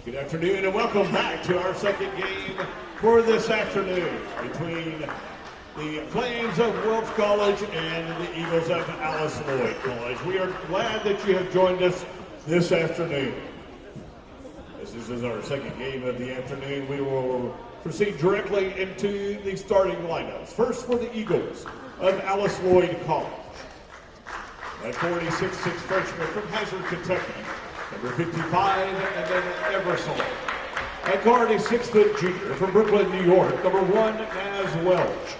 Good afternoon and welcome back to our second game for this afternoon between the Flames of Welch College and the Eagles of Alice Lloyd College. We are glad that you have joined us this afternoon. As this is our second game of the afternoon, we will proceed directly into the starting lineups. First for the Eagles of Alice Lloyd College. A 46'6" freshman from Hazard, Kentucky. Number 55, and then Eversole. At guard, a 6-foot junior from Brooklyn, New York. Number 1, Naz Welch.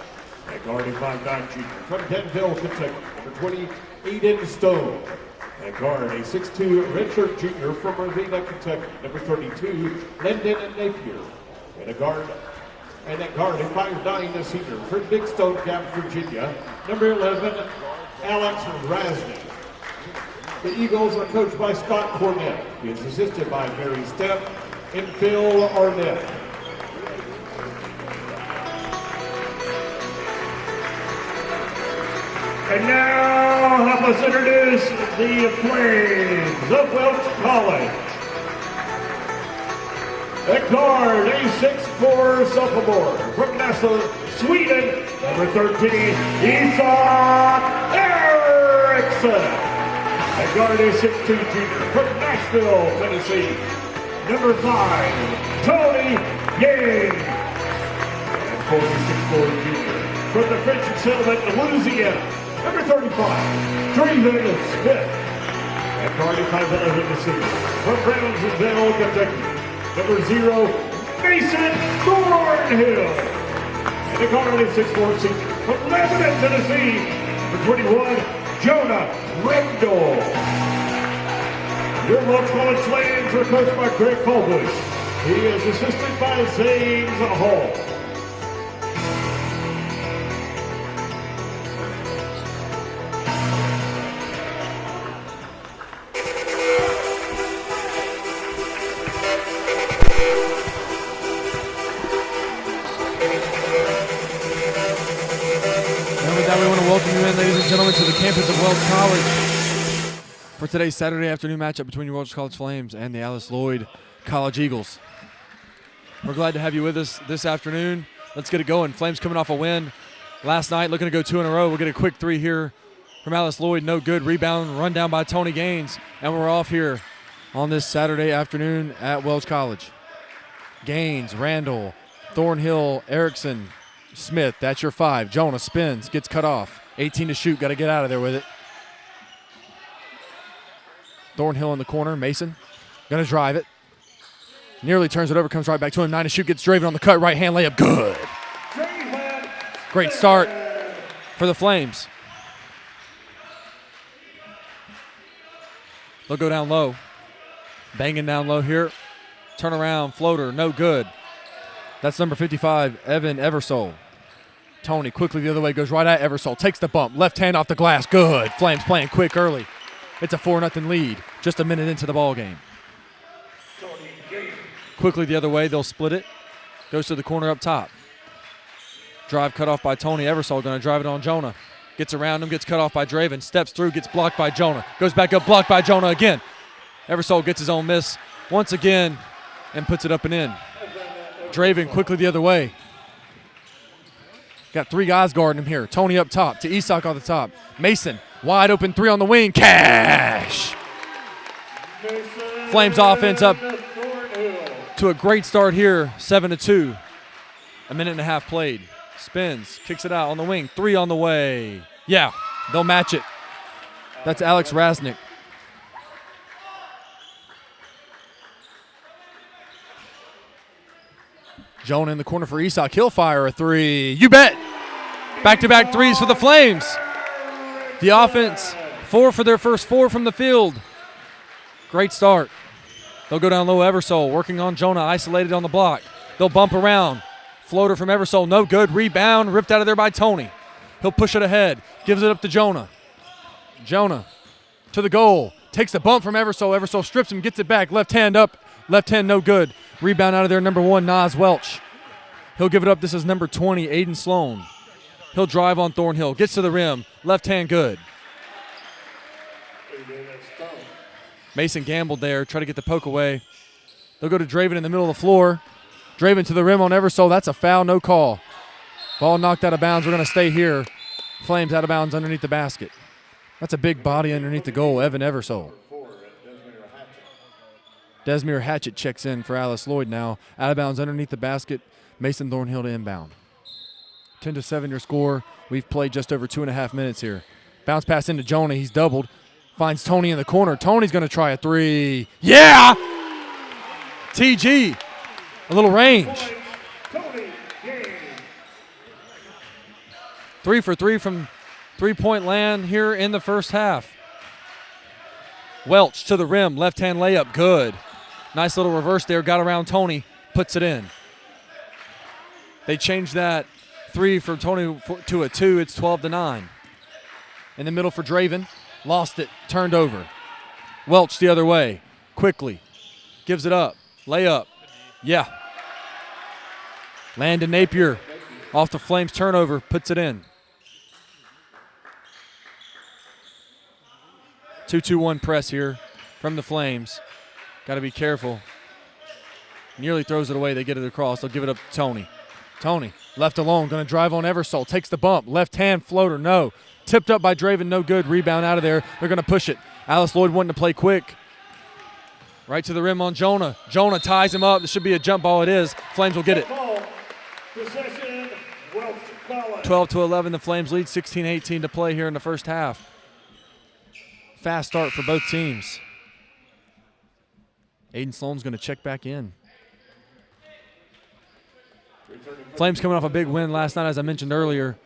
At guard, a 5'9" junior from Denville, Kentucky. Number 20, Aiden Stone. At guard, a 6'2" redshirt junior from Ravenna, Kentucky. Number 32, Lyndon Napier. And at guard, a 5'9" senior from Big Stone Gap, Virginia. Number 11, Alex Rasnick. The Eagles are coached by Scott Cornett. He is assisted by Mary Stepp and Phil Arnett. And now, help us introduce the Flames of Welch College. At guard, a 6'4" sophomore from Nassau, Sweden. Number 13, Isak Eriksson. At guard, a 6'2" junior from Nashville, Tennessee. Number 5, Tony Yang. And 46'4" junior from the French settlement, Louisiana. Number 35, Draven Smith. At guard, a 5'11" senior from Brownsville, Kentucky. Number 0, Mason Thornhill. And at guard, a 6'4" senior from Lebanon, Tennessee. Number 21, Jonah Rendell. Your Welch College Flames are coached by Greg Colbush. He is assisted by James Hall. We want to welcome you in, ladies and gentlemen, to the campus of Welch College for today's Saturday afternoon matchup between your Welch College Flames and the Alice Lloyd College Eagles. We're glad to have you with us this afternoon. Let's get it going. Flames coming off a win last night, looking to go 2 in a row. We'll get a quick 3 here from Alice Lloyd. No good. Rebound, run down by Tony Gaines, and we're off here on this Saturday afternoon at Welch College. Gaines, Randall, Thornhill, Erickson, Smith, that's your 5. Jonah spins, gets cut off. 18 to shoot, got to get out of there with it. Thornhill in the corner, Mason, going to drive it. Nearly turns it over, comes right back to him. 9 to shoot, gets Draven on the cut, right hand layup, good. Great start for the Flames. They'll go down low. Banging down low here. Turn around, floater, no good. That's number 55, Evan Eversole. Tony quickly the other way, goes right at Eversole, takes the bump, left hand off the glass, good. Flames playing quick early. It's a 4-0 lead, just a minute into the ball game. Quickly the other way, they'll split it. Goes to the corner up top. Drive cut off by Tony. Eversole going to drive it on Jonah. Gets around him, gets cut off by Draven, steps through, gets blocked by Jonah. Goes back up, blocked by Jonah again. Eversole gets his own miss once again and puts it up and in. Draven quickly the other way. Got 3 guys guarding him here. Tony up top to Isak on the top. Mason, wide open 3 on the wing. Cash! Flames offense up to a great start here, 7-2. A minute and a half played. Spins, kicks it out on the wing. 3 on the way. Yeah, they'll match it. That's Alex Rasnick. Jonah in the corner for Isak. He'll fire a 3. You bet. Back-to-back 3s for the Flames. The offense, 4 for their first 4 from the field. Great start. They'll go down low. Eversole working on Jonah, isolated on the block. They'll bump around. Floater from Eversole, no good. Rebound, ripped out of there by Tony. He'll push it ahead. Gives it up to Jonah. Jonah to the goal. Takes the bump from Eversole. Eversole strips him, gets it back. Left hand up. Left hand no good. Rebound out of there, number 1, Naz Welch. He'll give it up. This is number 20, Aiden Sloan. He'll drive on Thornhill. Gets to the rim. Left hand good. Mason gambled there. Try to get the poke away. They'll go to Draven in the middle of the floor. Draven to the rim on Eversole. That's a foul, no call. Ball knocked out of bounds. We're going to stay here. Flames out of bounds underneath the basket. That's a big body underneath the goal, Evan Eversole. Desmere Hatchett checks in for Alice Lloyd now. Out of bounds underneath the basket. Mason Thornhill to inbound. 10-7 your score. We've played just over 2.5 minutes here. Bounce pass into Jonah. He's doubled. Finds Tony in the corner. Tony's going to try a three. Yeah! TG. A little range. 3 for 3 from three-point land here in the first half. Welch to the rim. Left-hand layup. Good. Nice little reverse there. Got around Tony. Puts it in. They changed that 3 from Tony to a 2. It's 12-9. In the middle for Draven. Lost it. Turned over. Welch the other way. Quickly. Gives it up. Layup. Yeah. Landon Napier off the Flames turnover. Puts it in. 2-2-1 press here from the Flames. Got to be careful. Nearly throws it away. They get it across. They'll give it up to Tony. Tony, left alone, going to drive on Eversole. Takes the bump. Left-hand floater, no. Tipped up by Draven, no good. Rebound out of there. They're going to push it. Alice Lloyd wanting to play quick. Right to the rim on Jonah. Jonah ties him up. This should be a jump ball. It is. Flames will get it. 12-11, the Flames lead. 16-18 to play here in the first half. Fast start for both teams. Aiden Sloan's going to check back in. Flames coming off a big win last night, as I mentioned earlier,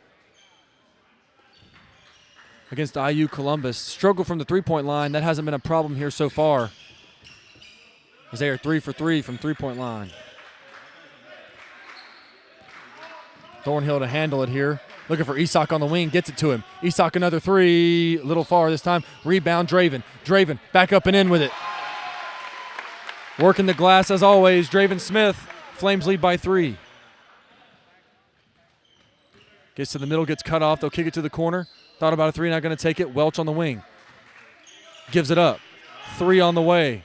against IU Columbus. Struggle from the three-point line. That hasn't been a problem here so far, as they are 3 for 3 from three-point line. Thornhill to handle it here. Looking for Isak on the wing. Gets it to him. Isak another three. A little far this time. Rebound Draven. Draven back up and in with it. Working the glass as always. Draven Smith. Flames lead by 3. Gets to the middle. Gets cut off. They'll kick it to the corner. Thought about a three. Not going to take it. Welch on the wing. Gives it up. 3 on the way.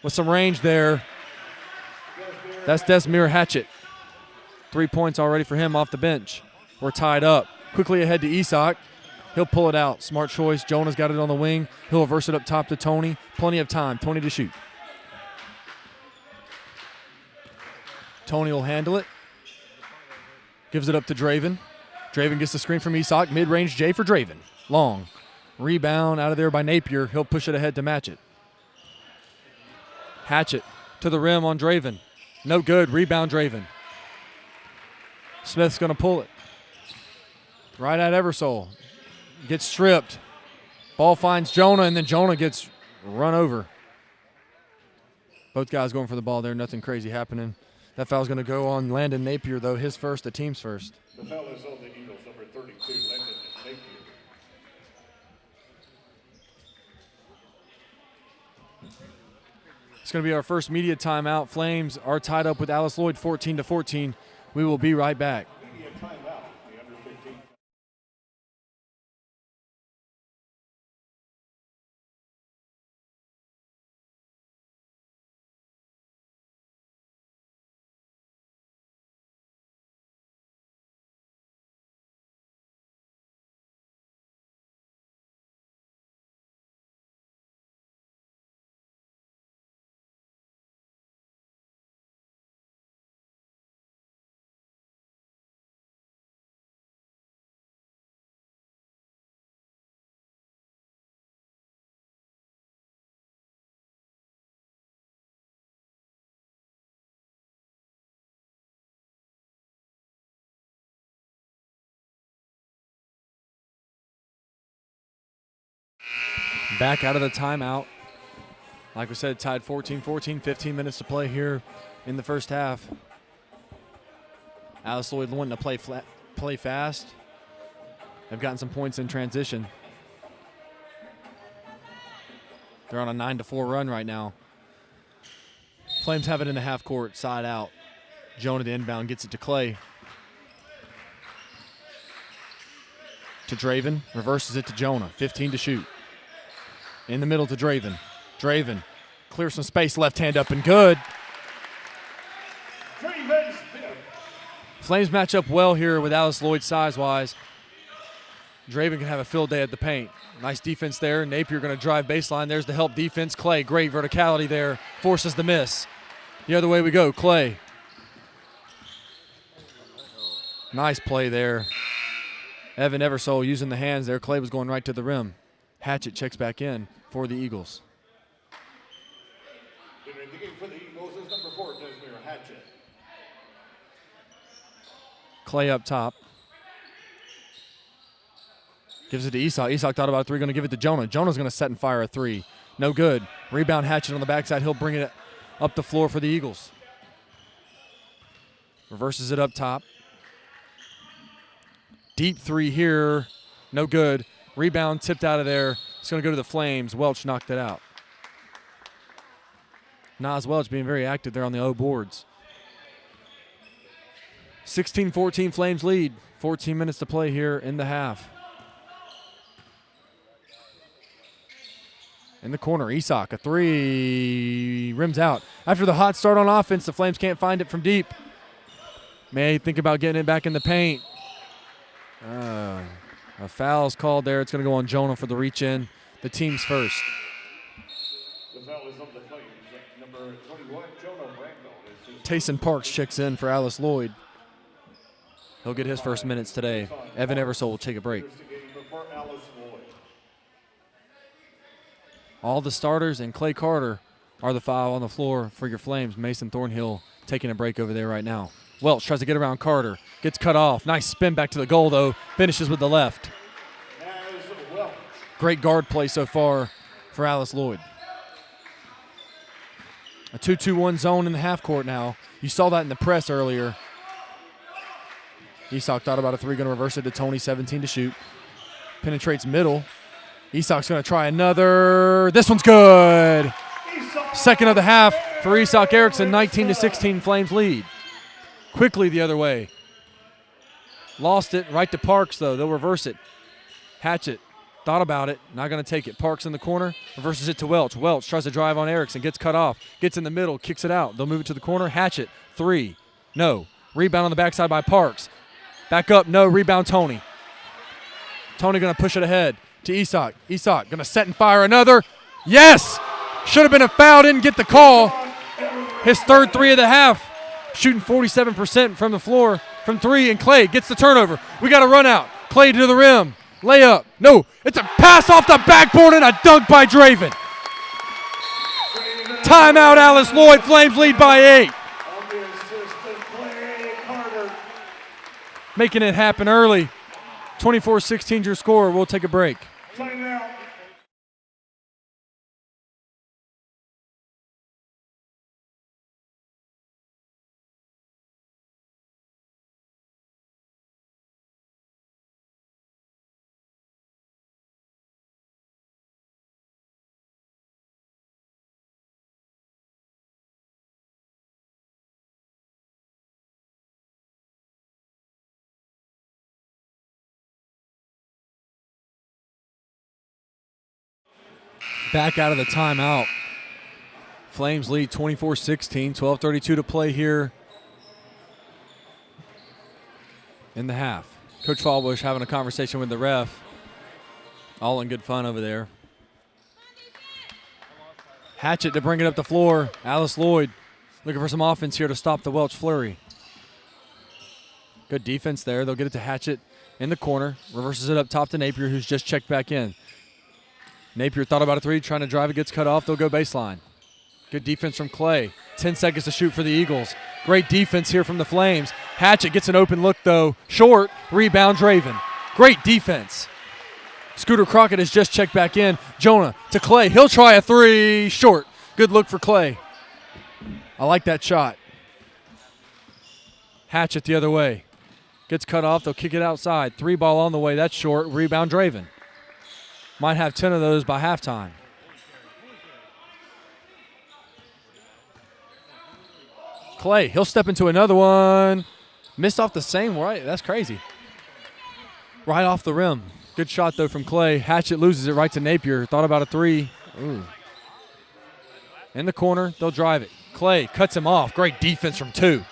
With some range there. That's Desmere Hatchett. 3 points already for him off the bench. We're tied up. Quickly ahead to Isak. He'll pull it out. Smart choice. Jonah's got it on the wing. He'll reverse it up top to Tony. Plenty of time. Tony to shoot. Tony will handle it. Gives it up to Draven. Draven gets the screen from Isak. Mid-range J for Draven. Long. Rebound out of there by Napier. He'll push it ahead to match it. Hatchett to the rim on Draven. No good. Rebound Draven. Smith's going to pull it. Right at Eversole. Gets stripped. Ball finds Jonah, and then Jonah gets run over. Both guys going for the ball there. Nothing crazy happening. That foul's going to go on Landon Napier, though. His first, the team's first. The foul is on the Eagles, number 32, Landon Napier. It's going to be our first media timeout. Flames are tied up with Alice Lloyd 14-14. We will be right back. Media timeout, the under 15. Back out of the timeout. Like we said, tied 14-14, 15 minutes to play here in the first half. Alice Lloyd wanting to play fast. They've gotten some points in transition. They're on a 9-4 run right now. Flames have it in the half court, side out. Jonah the inbound gets it to Clay. To Draven, reverses it to Jonah. 15 to shoot. In the middle to Draven. Draven clears some space, left hand up and good. Flames match up well here with Alice Lloyd size-wise. Draven can have a field day at the paint. Nice defense there. Napier going to drive baseline. There's the help defense. Clay, great verticality there. Forces the miss. The other way we go. Clay. Nice play there. Evan Eversole using the hands there. Clay was going right to the rim. Hatchett checks back in for the Eagles. Entering the game for the Eagles is number 4, Desmere Hatchett. Clay up top. Gives it to Isak. Isak thought about a 3, going to give it to Jonah. Jonah's going to set and fire a 3. No good. Rebound Hatchett on the backside. He'll bring it up the floor for the Eagles. Reverses it up top. Deep 3 here. No good. Rebound tipped out of there. It's going to go to the Flames. Welch knocked it out. Nas Welch being very active there on the O boards. 16-14 Flames lead. 14 minutes to play here in the half. In the corner, Isak, a 3, rims out. After the hot start on offense, the Flames can't find it from deep. May think about getting it back in the paint. A foul's called there. It's going to go on Jonah for the reach-in. The team's first. The foul is on the Flames. Number 21, Jonah Randall. Tayson Parks checks in for Alice Lloyd. He'll get his first minutes today. Evan Eversole will take a break. All the starters and Clay Carter are the 5 on the floor for your Flames. Mason Thornhill taking a break over there right now. Welch tries to get around Carter. Gets cut off. Nice spin back to the goal, though. Finishes with the left. Great guard play so far for Alice Lloyd. A 2-2-1 zone in the half court now. You saw that in the press earlier. Isak thought about a 3, going to reverse it to Tony, 17 to shoot. Penetrates middle. Isak's going to try another. This one's good. Second of the half for Isak Eriksson, 19-16 Flames lead. Quickly the other way. Lost it right to Parks, though. They'll reverse it. Hatchett thought about it. Not going to take it. Parks in the corner. Reverses it to Welch. Welch tries to drive on Eriksson. Gets cut off. Gets in the middle. Kicks it out. They'll move it to the corner. Hatchett. 3. No. Rebound on the backside by Parks. Back up. No. Rebound Tony. Tony going to push it ahead to Isak. Isak going to set and fire another. Yes! Should have been a foul. Didn't get the call. His third 3 of the half. Shooting 47% from the floor from 3, and Clay gets the turnover. We got a run out. Clay to the rim. Layup. No, it's a pass off the backboard and a dunk by Draven. Timeout, Alice Lloyd. Flames lead by 8. Making it happen early. 24-16 your score. We'll take a break. Back out of the timeout. Flames lead 24-16, 12:32 to play here in the half. Coach Fallbush having a conversation with the ref. All in good fun over there. Hatchett to bring it up the floor. Alice Lloyd looking for some offense here to stop the Welch flurry. Good defense there. They'll get it to Hatchett in the corner. Reverses it up top to Napier, who's just checked back in. Napier thought about a 3, trying to drive it, gets cut off. They'll go baseline. Good defense from Clay. 10 seconds to shoot for the Eagles. Great defense here from the Flames. Hatchett gets an open look, though. Short. Rebound, Draven. Great defense. Scooter Crockett has just checked back in. Jonah to Clay. He'll try a 3. Short. Good look for Clay. I like that shot. Hatchett the other way. Gets cut off. They'll kick it outside. 3 ball on the way. That's short. Rebound, Draven. Might have 10 of those by halftime. Clay, he'll step into another one. Missed off the same right. That's crazy. Right off the rim. Good shot, though, from Clay. Hatchett loses it right to Napier. Thought about a 3. Ooh. In the corner, they'll drive it. Clay cuts him off. Great defense from 2.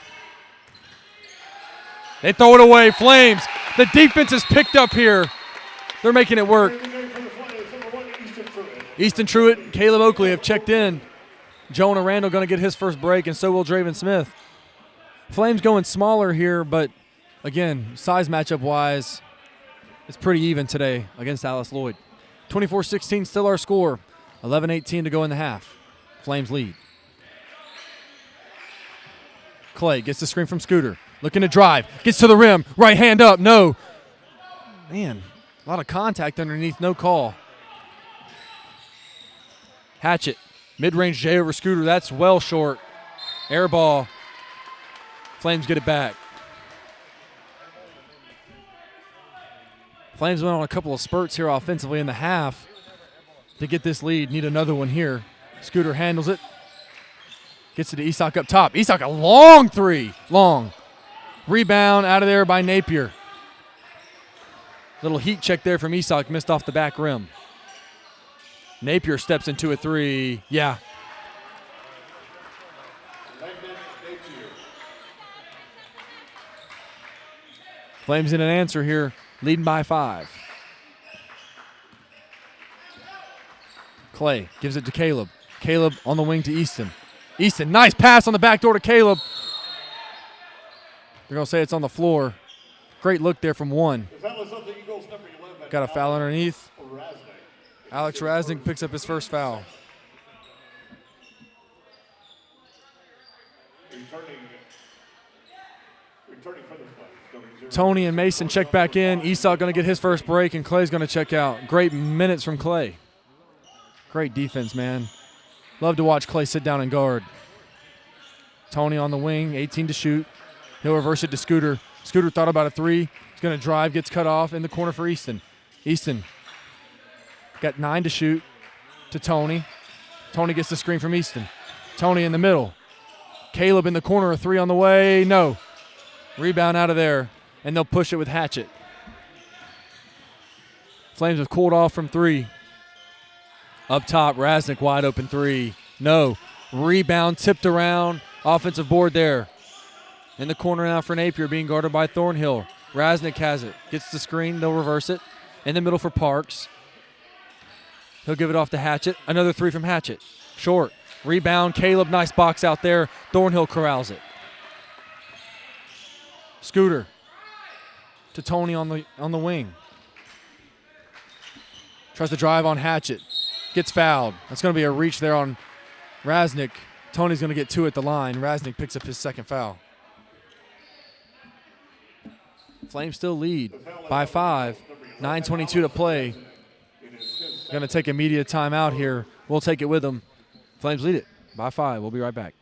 They throw it away. Flames. The defense is picked up here. They're making it work. Easton Truitt, Caleb Oakley have checked in. Jonah Randall going to get his first break, and so will Draven Smith. Flames going smaller here, but again, size matchup-wise, it's pretty even today against Alice Lloyd. 24-16 still our score. 11-18 to go in the half. Flames lead. Clay gets the screen from Scooter. Looking to drive. Gets to the rim. Right hand up. No. Man, a lot of contact underneath. No call. Hatchet. Mid-range J over Scooter. That's well short. Air ball. Flames get it back. Flames went on a couple of spurts here offensively in the half to get this lead. Need another one here. Scooter handles it. Gets it to Isak up top. Isak, a long three. Long. Rebound out of there by Napier. Little heat check there from Isak. Missed off the back rim. Napier steps into a three. Yeah. Flames in an answer here. Leading by 5. Clay gives it to Caleb. Caleb on the wing to Easton. Easton, nice pass on the back door to Caleb. They're going to say it's on the floor. Great look there from one. Got a foul underneath. Alex Raznik picks up his first foul. Tony and Mason check back in. Isak going to get his first break, and Clay's going to check out. Great minutes from Clay. Great defense, man. Love to watch Clay sit down and guard. Tony on the wing, 18 to shoot. He'll reverse it to Scooter. Scooter thought about a three. He's going to drive, gets cut off in the corner for Easton. Easton got 9 to shoot to Tony. Tony gets the screen from Easton. Tony in the middle. Caleb in the corner, a three on the way. No. Rebound out of there, and they'll push it with Hatchet. Flames have cooled off from 3. Up top, Raznik wide open 3. No. Rebound tipped around. Offensive board there. In the corner now for Napier, being guarded by Thornhill. Raznik has it. Gets the screen. They'll reverse it. In the middle for Parks. He'll give it off to Hatchet. Another 3 from Hatchet. Short. Rebound. Caleb, nice box out there. Thornhill corrals it. Scooter to Tony on the wing. Tries to drive on Hatchet. Gets fouled. That's going to be a reach there on Raznik. Tony's going to get 2 at the line. Raznik picks up his second foul. Flames still lead by 5. 9:22 to play. Going to take a media timeout here. We'll take it with them. Flames lead it by 5. We'll be right back.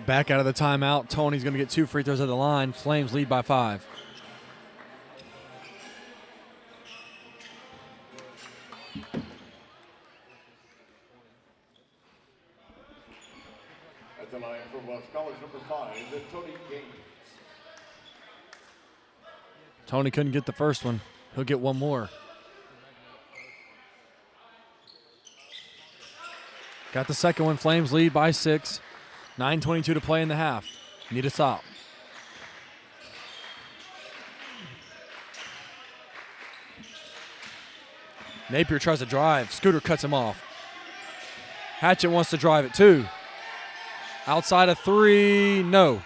Back out of the timeout. Tony's going to get 2 free throws at the line. Flames lead by 5. At the line for Welch College, number 5, Tony Gaines. Tony couldn't get the first one. He'll get one more. Got the second one. Flames lead by 6. 9:22 to play in the half. Need a stop. Napier tries to drive. Scooter cuts him off. Hatchet wants to drive it too. Outside of 3, no.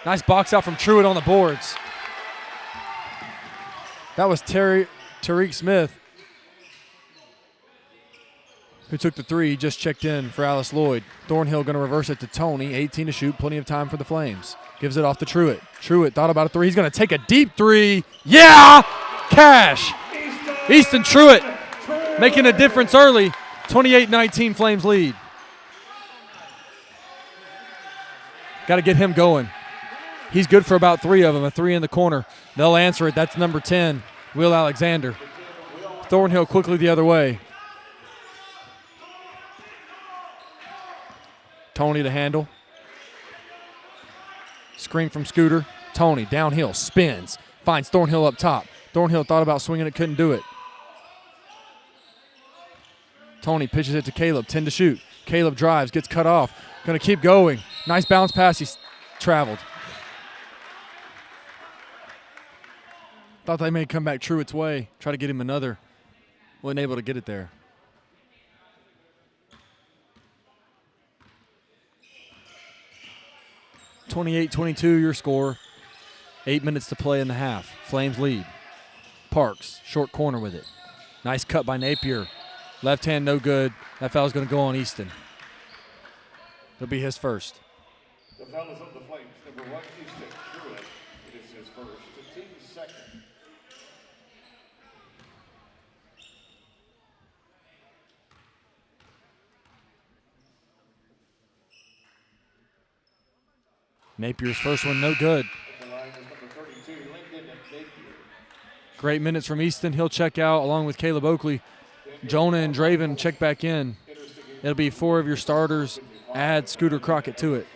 Nice box out from Truitt on the boards. That was Tariq Smith, who took the three. He just checked in for Alice Lloyd. Thornhill going to reverse it to Tony. 18 to shoot. Plenty of time for the Flames. Gives it off to Truitt. Truitt thought about a three. He's going to take a deep three. Yeah! Cash! Easton Truitt making a difference early. 28-19 Flames lead. Got to get him going. He's good for about three of them. A three in the corner. They'll answer it. That's number 10, Will Alexander. Thornhill quickly the other way. Tony to handle. Screen from Scooter. Tony downhill, spins, finds Thornhill up top. Thornhill thought about swinging it, couldn't do it. Tony pitches it to Caleb, 10 to shoot. Caleb drives, gets cut off. Going to keep going. Nice bounce pass, he's traveled. Thought they may come back Truitt's way, try to get him another. Wasn't able to get it there. (28-22) your score. 8 minutes to play in the half. Flames lead. Parks, short corner with it. Nice cut by Napier. Left hand no good. That foul's going to go on Easton. It'll be his first. The foul is on the Flames. Number 1, Easton Truitt. It is his first. The team's second. Napier's first one, no good. Great minutes from Easton. He'll check out along with Caleb Oakley. Jonah and Draven check back in. It'll be 4 of your starters. Add Scooter Crockett to it.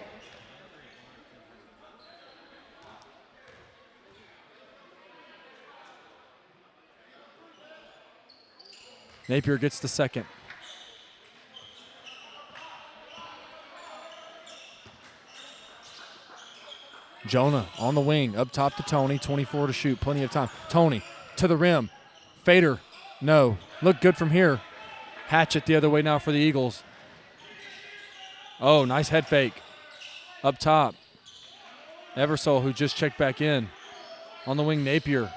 Napier gets the second. Jonah on the wing, up top to Tony, 24 to shoot, plenty of time. Tony to the rim, fader, no. Look good from here. Hatchet the other way now for the Eagles. Oh, nice head fake. Up top, Eversole, who just checked back in. On the wing, Napier.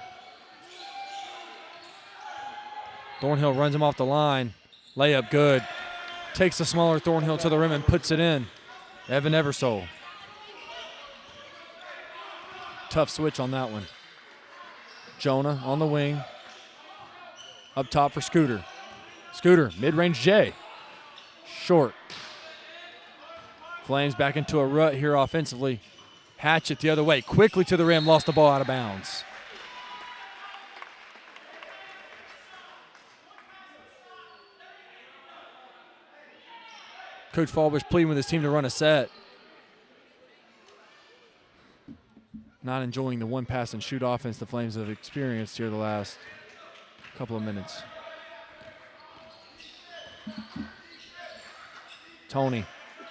Thornhill runs him off the line. Layup good. Takes the smaller Thornhill to the rim and puts it in. Evan Eversole. Tough switch on that one. Jonah on the wing. Up top for Scooter. Scooter, mid-range J. Short. Flames back into a rut here offensively. Hatchet the other way. Quickly to the rim, lost the ball out of bounds. Coach Fallbush pleading with his team to run a set. Not enjoying the one pass and shoot offense the Flames have experienced here the last couple of minutes. Tony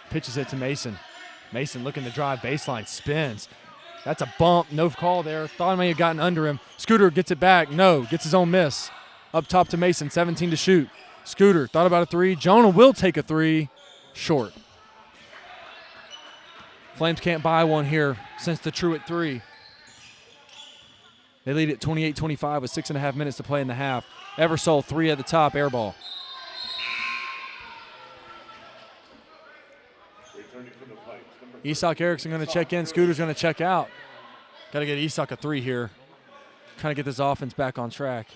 pitches it to Mason. Mason looking to drive baseline, spins. That's a bump, no call there. Thought he may have gotten under him. Scooter gets it back, no, gets his own miss. Up top to Mason, 17 to shoot. Scooter thought about a three. Jonah will take a three, short. Flames can't buy one here since the Truitt three. They lead at 28-25 with 6.5 minutes to play in the half. Eversole, three at the top, air ball. Isak Erickson going to check in. Scooter's going to check out. Got to get Isak a three here. Kind of get this offense back on track.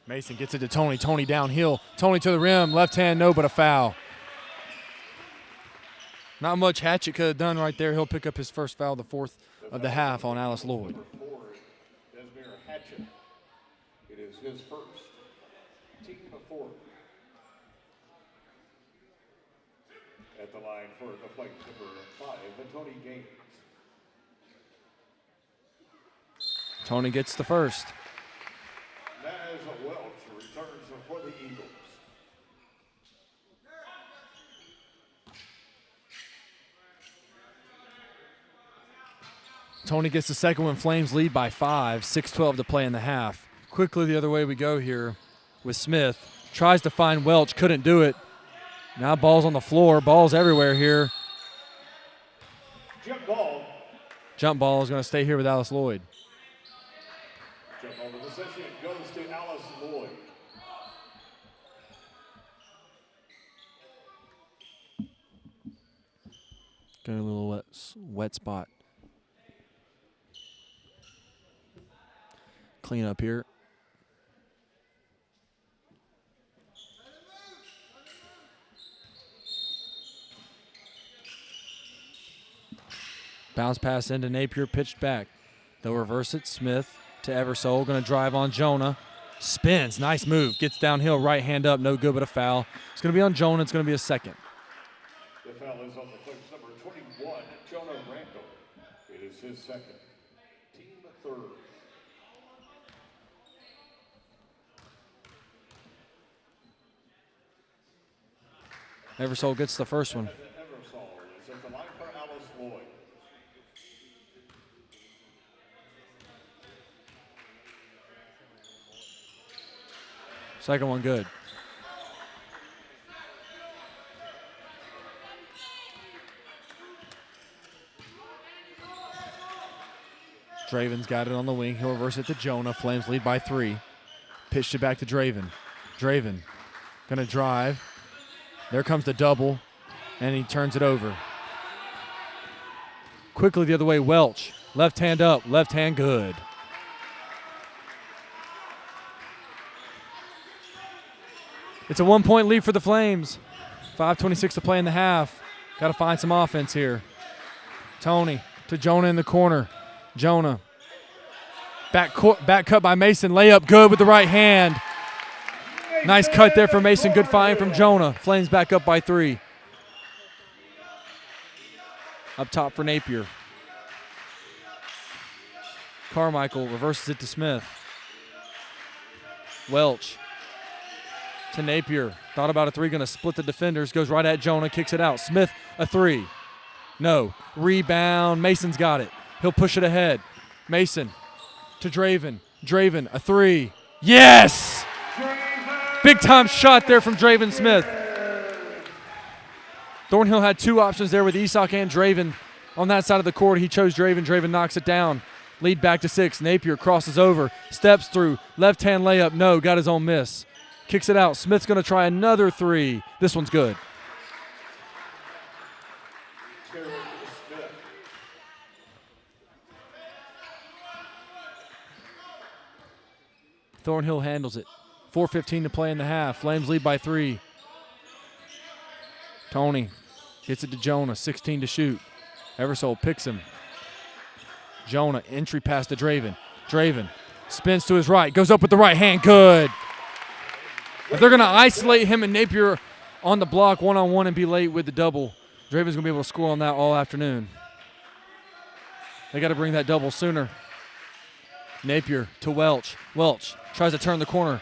Mason gets it to Tony. Tony downhill. Tony to the rim. Left hand, no, but a foul. Not much Hatchet could have done right there. He'll pick up his first foul, the fourth of the half on Alice Lloyd. Hatchet. It is his first. Team of 4. At the line for the Flames, number 5, Tony Gaines. Tony gets the first. As Welch returns for the Eagles. Tony gets the second one. Flames lead by 5, 6:12 to play in the half. Quickly the other way we go here with Smith. Tries to find Welch, couldn't do it. Now ball's on the floor, ball's everywhere here. Jump ball. Jump ball is going to stay here with Alice Lloyd. Jump ball to the session goes to Alice Lloyd. Got a little wet spot. Clean up here. Bounce pass into Napier, pitched back. They'll reverse it. Smith to Eversole, going to drive on Jonah. Spins, nice move. Gets downhill, right hand up, no good but a foul. It's going to be on Jonah, it's going to be a second. The foul is on the Flames, number 21, Jonah Randall. It is his second. Team third. Eversole gets the first one. Eversole is at the line for Alice Lloyd. Second one good. Draven's got it on the wing. He'll reverse it to Jonah. Flames lead by 3. Pitched it back to Draven. Draven gonna drive. There comes the double, and he turns it over. Quickly the other way, Welch. Left hand up, left hand good. It's a 1-point lead for the Flames. 5:26 to play in the half. Got to find some offense here. Tony to Jonah in the corner. Jonah. Back cut by Mason. Layup good with the right hand. Nice cut there for Mason. Good find from Jonah. Flames back up by 3. Up top for Napier. Carmichael reverses it to Smith. Welch to Napier. Thought about a 3, going to split the defenders. Goes right at Jonah, kicks it out. Smith, a 3. No. Rebound. Mason's got it. He'll push it ahead. Mason to Draven. Draven, a 3. Yes! Big time shot there from Draven Smith. Thornhill had 2 options there with Isak and Draven on that side of the court. He chose Draven. Draven knocks it down. Lead back to 6. Napier crosses over, steps through, left hand layup. No, got his own miss. Kicks it out. Smith's going to try another 3. This one's good. Thornhill handles it. 4:15 to play in the half. Flames lead by 3. Tony gets it to Jonah. 16 to shoot. Eversole picks him. Jonah, entry pass to Draven. Draven spins to his right. Goes up with the right hand. Good. If they're going to isolate him and Napier on the block one-on-one and be late with the double, Draven's going to be able to score on that all afternoon. They got to bring that double sooner. Napier to Welch. Welch tries to turn the corner.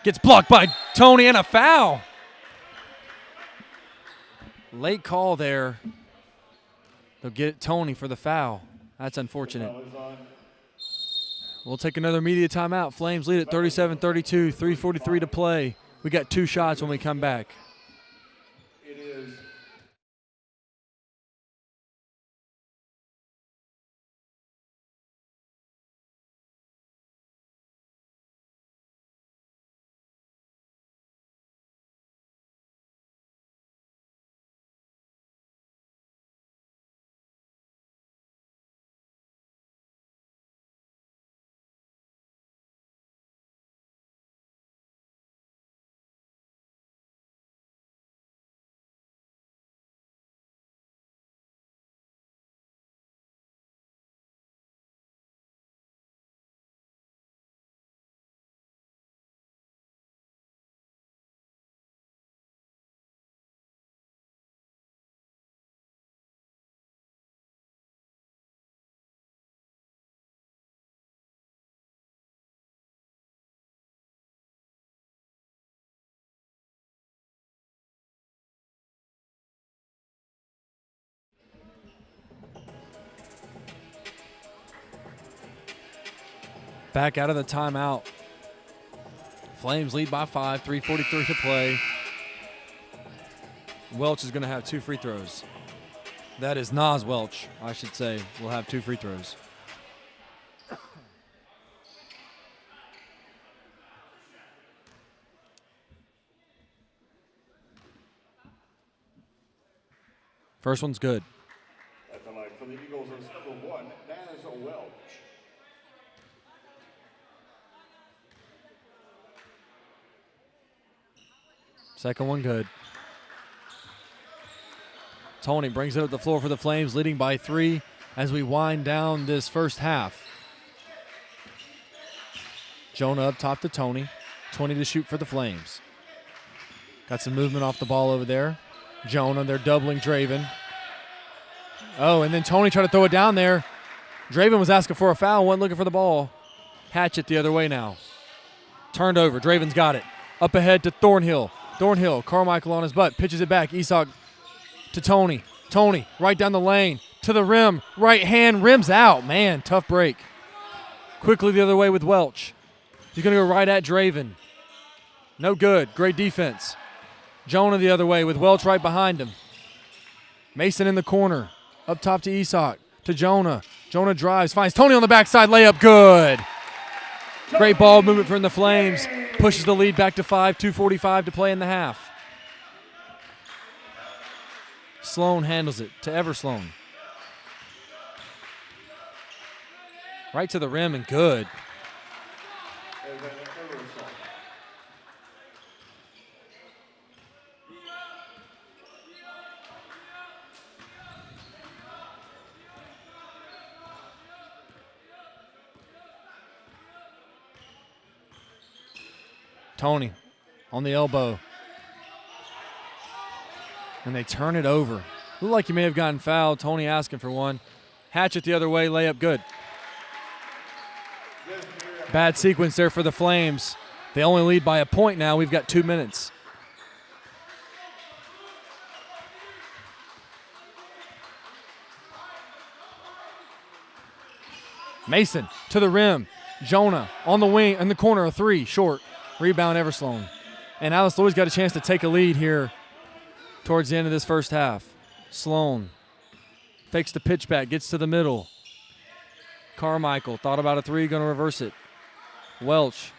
Gets blocked by Tony and a foul. Late call there. They'll get Tony for the foul. That's unfortunate. We'll take another media timeout. Flames lead at 37-32, 3:43 to play. We got 2 shots when we come back. It is Back out of the timeout. Flames lead by 5, 3:43 to play. Welch is going to have 2 free throws. That is Nas Welch, I should say, will have 2 free throws. First one's good. At the line for the Eagles is number 1, Nas Welch. Second one good. Tony brings it up the floor for the Flames, leading by 3 as we wind down this first half. Jonah up top to Tony. 20 to shoot for the Flames. Got some movement off the ball over there. Jonah, they're doubling Draven. Oh, and then Tony tried to throw it down there. Draven was asking for a foul, wasn't looking for the ball. Hatchet the other way now. Turned over, Draven's got it. Up ahead to Thornhill. Thornhill, Carmichael on his butt, pitches it back. Isak to Tony. Tony, right down the lane, to the rim. Right hand, rims out. Man, tough break. Quickly the other way with Welch. He's going to go right at Draven. No good. Great defense. Jonah the other way with Welch right behind him. Mason in the corner. Up top to Isak. To Jonah. Jonah drives, finds Tony on the backside. Layup, good. Great ball movement from the Flames. Pushes the lead back to 5, 2:45 to play in the half. Sloan handles it to Eversloan. Right to the rim and good. Tony on the elbow. And they turn it over. Looked like he may have gotten fouled. Tony asking for one. Hatchet the other way, layup good. Bad sequence there for the Flames. They only lead by a point now. We've got 2 minutes. Mason to the rim. Jonah on the wing, in the corner, a 3, short. Rebound Eversloan. And Alice Lloyd's got a chance to take a lead here towards the end of this first half. Sloan fakes the pitch back, gets to the middle. Carmichael thought about a 3, going to reverse it. Welch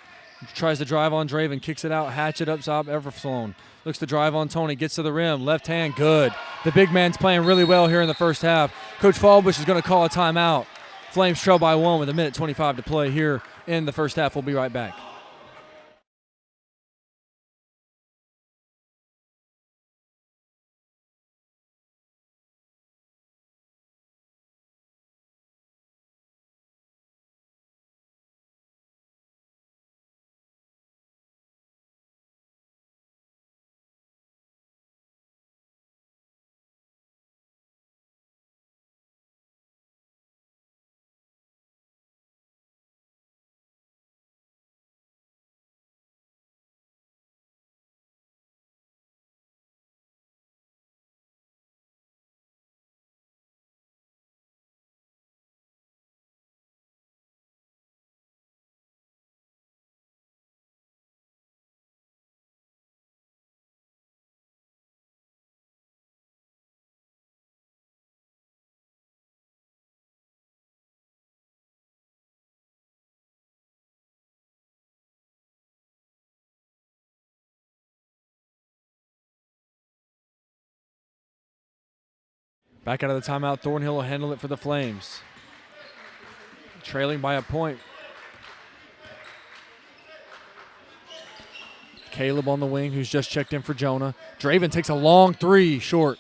tries to drive on Draven, kicks it out, Hatchet up top, Eversloan. Looks to drive on Tony, gets to the rim, left hand, good. The big man's playing really well here in the first half. Coach Fallbush is going to call a timeout. Flames trail by 1 with 1:25 to play here in the first half. We'll be right back. Back out of the timeout, Thornhill will handle it for the Flames. Trailing by a point. Caleb on the wing, who's just checked in for Jonah. Draven takes a long 3, short.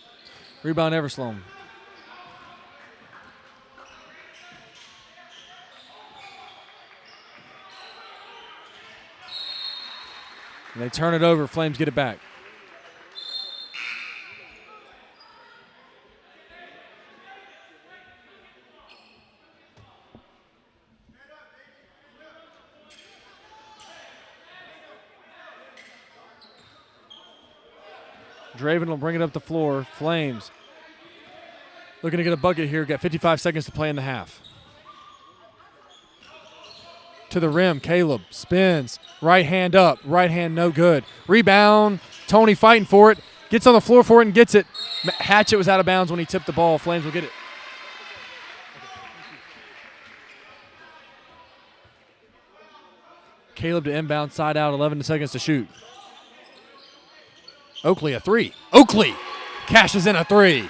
Rebound Eversloan. And they turn it over. Flames get it back. Draven will bring it up the floor. Flames looking to get a bucket here. Got 55 seconds to play in the half. to the rim. Caleb spins. Right hand up. Right hand no good. Rebound. Tony fighting for it. Gets on the floor for it and gets it. Hatchett was out of bounds when he tipped the ball. Flames will get it. Caleb to inbound, side out, 11 seconds to shoot. Oakley a three. Oakley cashes in a three.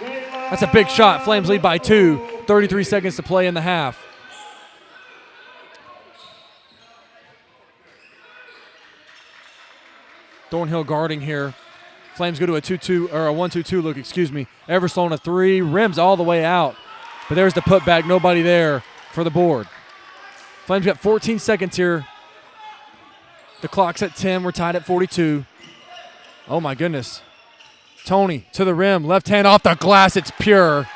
That's a big shot. Flames lead by 2. 33 seconds to play in the half. Thornhill guarding here. Flames go to a 2-2 or a 1-2-2 look, excuse me. Eversole a three, rims all the way out. But there's the putback, nobody there for the board. Flames got 14 seconds here. The clock's at 10, we're tied at 42. Oh my goodness. Tony to the rim, left hand off the glass, it's pure.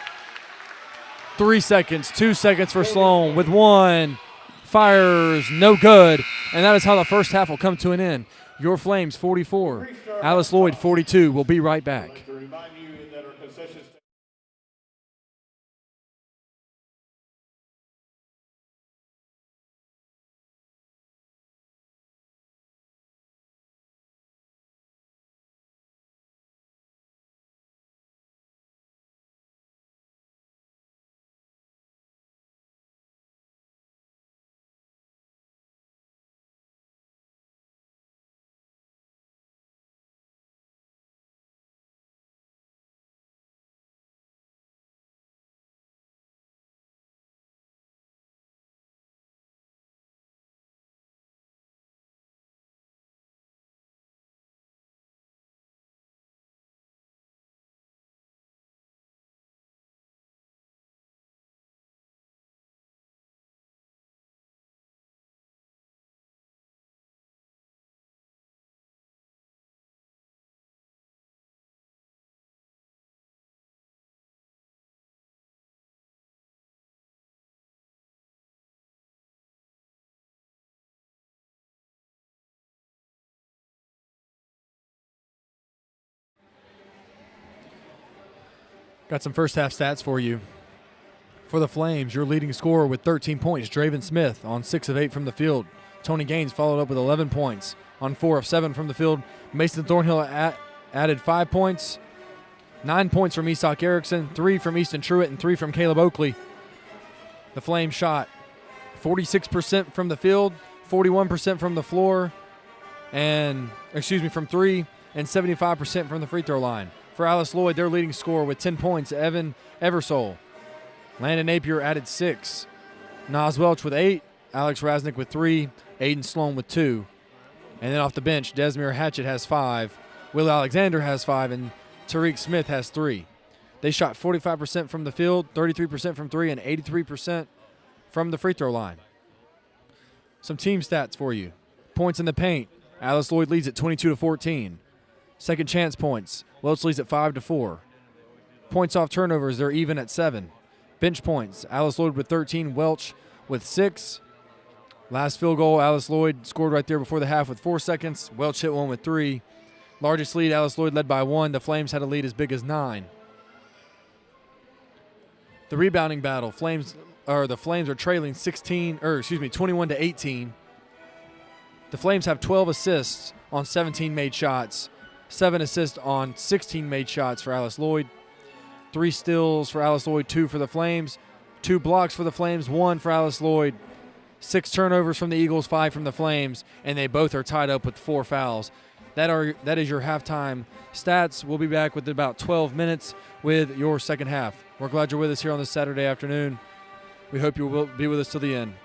3 seconds, 2 seconds for Sloan with one. Fires, no good. And that is how the first half will come to an end. Your Flames 44, Alice Lloyd 42. We'll be right back. Got some first half stats for you. For the Flames, your leading scorer with 13 points, Draven Smith, on 6 of 8 from the field. Tony Gaines followed up with 11 points on 4 of 7 from the field. Mason Thornhill added 5 points. 9 points from Isak Erickson, 3 from Easton Truitt, and 3 from Caleb Oakley. The Flames shot 46% from the field, 41% from the floor, from 3, and 75% from the free throw line. For Alice Lloyd, their leading scorer with 10 points, Evan Eversole. Landon Napier added 6. Nas Welch with 8. Alex Rasnick with 3. Aiden Sloan with 2. And then off the bench, Desmere Hatchett has 5. Will Alexander has 5. And Tariq Smith has 3. They shot 45% from the field, 33% from 3, and 83% from the free throw line. Some team stats for you. Points in the paint. Alice Lloyd leads at 22-14. Second chance points. Welch leads at 5-4. Points off turnovers, they're even at 7. Bench points. Alice Lloyd with 13. Welch with 6. Last field goal, Alice Lloyd scored right there before the half with 4 seconds. Welch hit one with 3. Largest lead, Alice Lloyd led by 1. The Flames had a lead as big as 9. The rebounding battle. The Flames are trailing 21-18. The Flames have 12 assists on 17 made shots. 7 assists on 16 made shots for Alice Lloyd. 3 steals for Alice Lloyd, 2 for the Flames. 2 blocks for the Flames, 1 for Alice Lloyd. 6 turnovers from the Eagles, 5 from the Flames, and they both are tied up with 4 fouls. That is your halftime stats. We'll be back with about 12 minutes with your second half. We're glad you're with us here on this Saturday afternoon. We hope you will be with us till the end.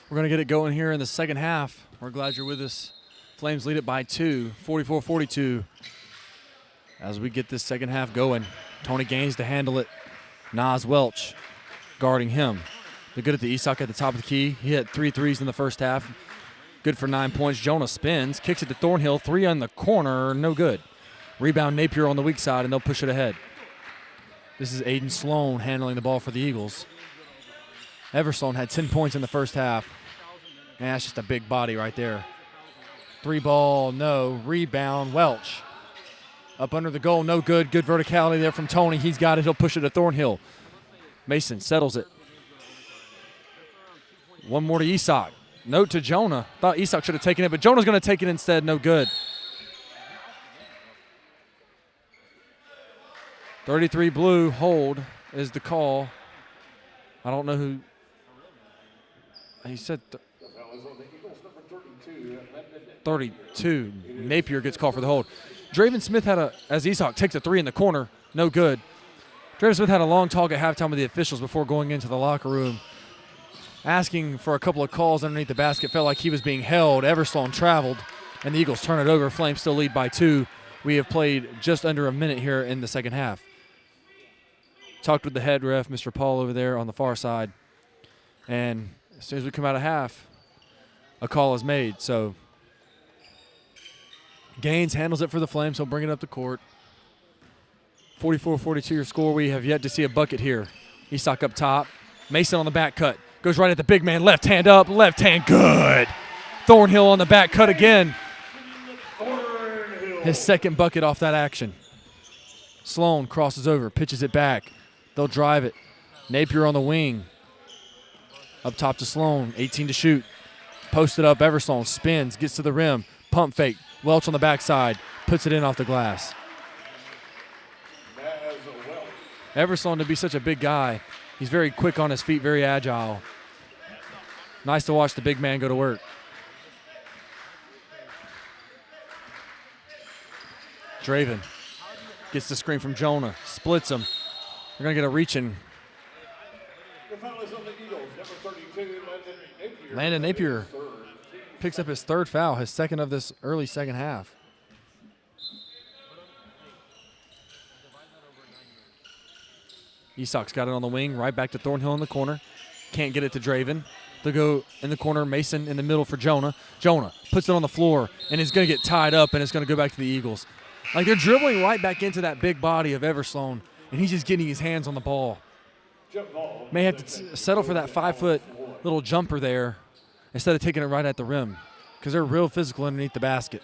We're going to get it going here in the second half. We're glad you're with us. Flames lead it by 2, 44-42. As we get this second half going, Tony Gaines to handle it. Nas Welch guarding him. They're good at the Esoc at the top of the key. He hit 3 threes in the first half. Good for 9 points. Jonah spins, kicks it to Thornhill. 3 on the corner, no good. Rebound Napier on the weak side, and they'll push it ahead. This is Aiden Sloan handling the ball for the Eagles. Everslone had 10 points in the first half. Man, that's just a big body right there. 3 ball, no. Rebound, Welch. Up under the goal, no good. Good verticality there from Tony. He's got it. He'll push it to Thornhill. Mason settles it. One more to Esoc. Note to Jonah. Thought Esoc should have taken it, but Jonah's going to take it instead. No good. 33 blue, hold is the call. I don't know who. He said 32. Napier gets called for the hold. Draven Smith had as Esoc takes a 3 in the corner, no good. Draven Smith had a long talk at halftime with the officials before going into the locker room, asking for a couple of calls underneath the basket. Felt like he was being held. Everslone traveled, and the Eagles turn it over. Flames still lead by 2. We have played just under a minute here in the second half. Talked with the head ref, Mr. Paul, over there on the far side. And as soon as we come out of half, a call is made. So Gaines handles it for the Flames. He'll bring it up the court. 44-42 your score. We have yet to see a bucket here. Esoc up top. Mason on the back cut. Goes right at the big man. Left hand up. Left hand good. Thornhill on the back cut again. His second bucket off that action. Sloan crosses over. Pitches it back. They'll drive it. Napier on the wing. Up top to Sloan. 18 to shoot. Posted up. Everslone spins. Gets to the rim. Pump fake. Welch on the backside. Puts it in off the glass. Everslone, to be such a big guy, he's very quick on his feet, very agile. Nice to watch the big man go to work. Draven gets the screen from Jonah. Splits him. They're going to get a reach-in. Landon Napier picks up his 3rd foul, his 2nd of this early second half. Esoc's got it on the wing, right back to Thornhill in the corner. Can't get it to Draven. They'll go in the corner, Mason in the middle for Jonah. Jonah puts it on the floor, and is going to get tied up, and it's going to go back to the Eagles. Like, they're dribbling right back into that big body of Everslone, and he's just getting his hands on the ball. May have to settle for that 5-foot little jumper there instead of taking it right at the rim, because they're real physical underneath the basket.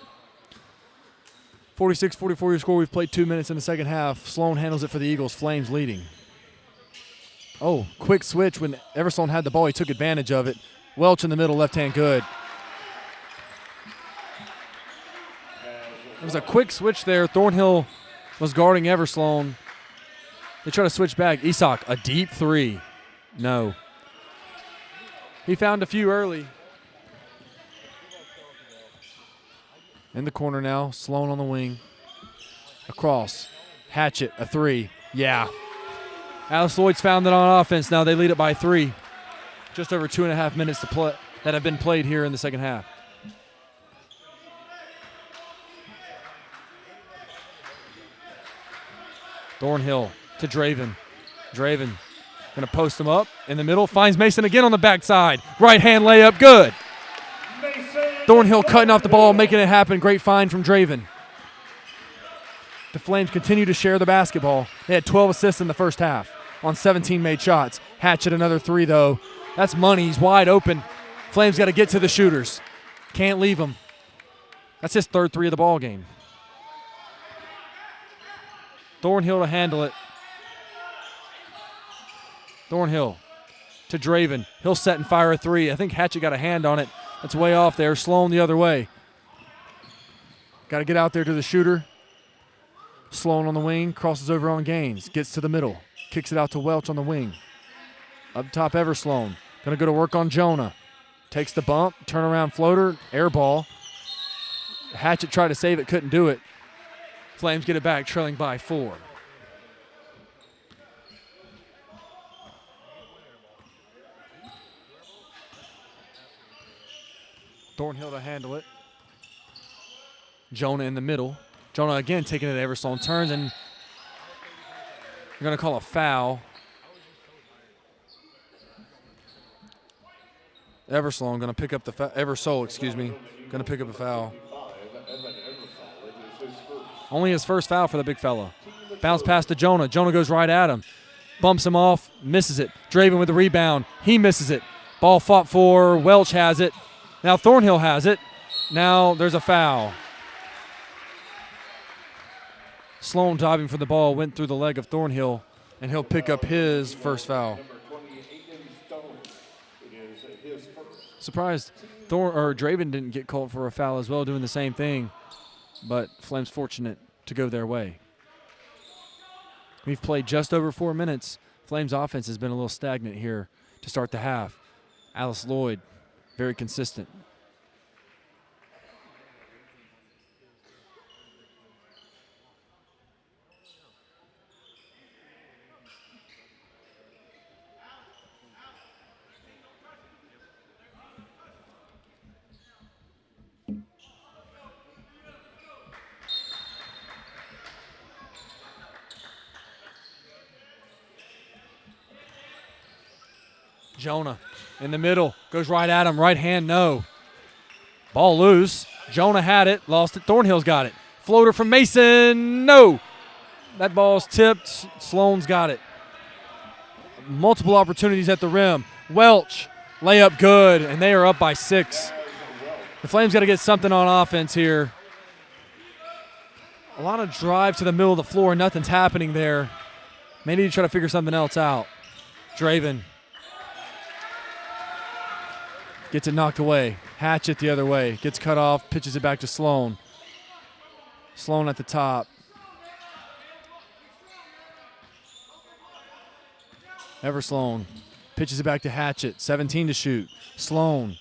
46-44 your score. We've played 2 minutes in the second half. Sloan handles it for the Eagles. Flames leading. Oh, quick switch. When Everslone had the ball, he took advantage of it. Welch in the middle, left hand good. It was a quick switch there. Thornhill was guarding Everslone. They try to switch back. Esoc, a deep 3. No. He found a few early. In the corner now. Sloan on the wing. Across. Hatchet, a 3. Yeah. Alice Lloyd's found it on offense. Now they lead it by 3. Just over 2.5 minutes to play that have been played here in the second half. Thornhill to Draven. Draven going to post him up in the middle. Finds Mason again on the backside. Right hand layup, good. Thornhill cutting off the ball, making it happen. Great find from Draven. The Flames continue to share the basketball. They had 12 assists in the first half on 17 made shots. Hatchet another 3, though. That's money. He's wide open. Flames got to get to the shooters. Can't leave him. That's his 3rd 3 of the ball game. Thornhill to handle it. Thornhill to Draven. He'll set and fire a 3. I think Hatchet got a hand on it. That's way off there. Sloan the other way. Got to get out there to the shooter. Sloan on the wing, crosses over on Gaines, gets to the middle, kicks it out to Welch on the wing. Up top, Everslone. Going to go to work on Jonah. Takes the bump, turnaround floater, air ball. Hatchet tried to save it, couldn't do it. Flames get it back, trailing by 4. Thornhill to handle it. Jonah in the middle. Jonah again taking it to Eversole, turns, and you're going to call a foul. Eversole going to pick up the Eversole, excuse me, going to pick up a foul. Only his first foul for the big fella. Bounce pass to Jonah. Jonah goes right at him. Bumps him off, misses it. Draven with the rebound. He misses it. Ball fought for. Welch has it. Now Thornhill has it. Now there's a foul. Sloan diving for the ball, went through the leg of Thornhill, and he'll pick up his first foul. Surprised Draven didn't get called for a foul as well, doing the same thing, but Flames fortunate to go their way. We've played just over 4 minutes. Flames offense has been a little stagnant here to start the half. Alice Lloyd, very consistent. Jonah in the middle, goes right at him, right hand, no. Ball loose. Jonah had it, lost it. Thornhill's got it. Floater from Mason, no. That ball's tipped. Sloan's got it. Multiple opportunities at the rim. Welch, layup good, and they are up by 6. The Flames got to get something on offense here. A lot of drive to the middle of the floor. Nothing's happening there. May need to try to figure something else out. Draven gets it knocked away. Hatchet the other way. Gets cut off, pitches it back to Sloan. Sloan at the top. Eversole pitches it back to Hatchet. 17 to shoot. Sloan.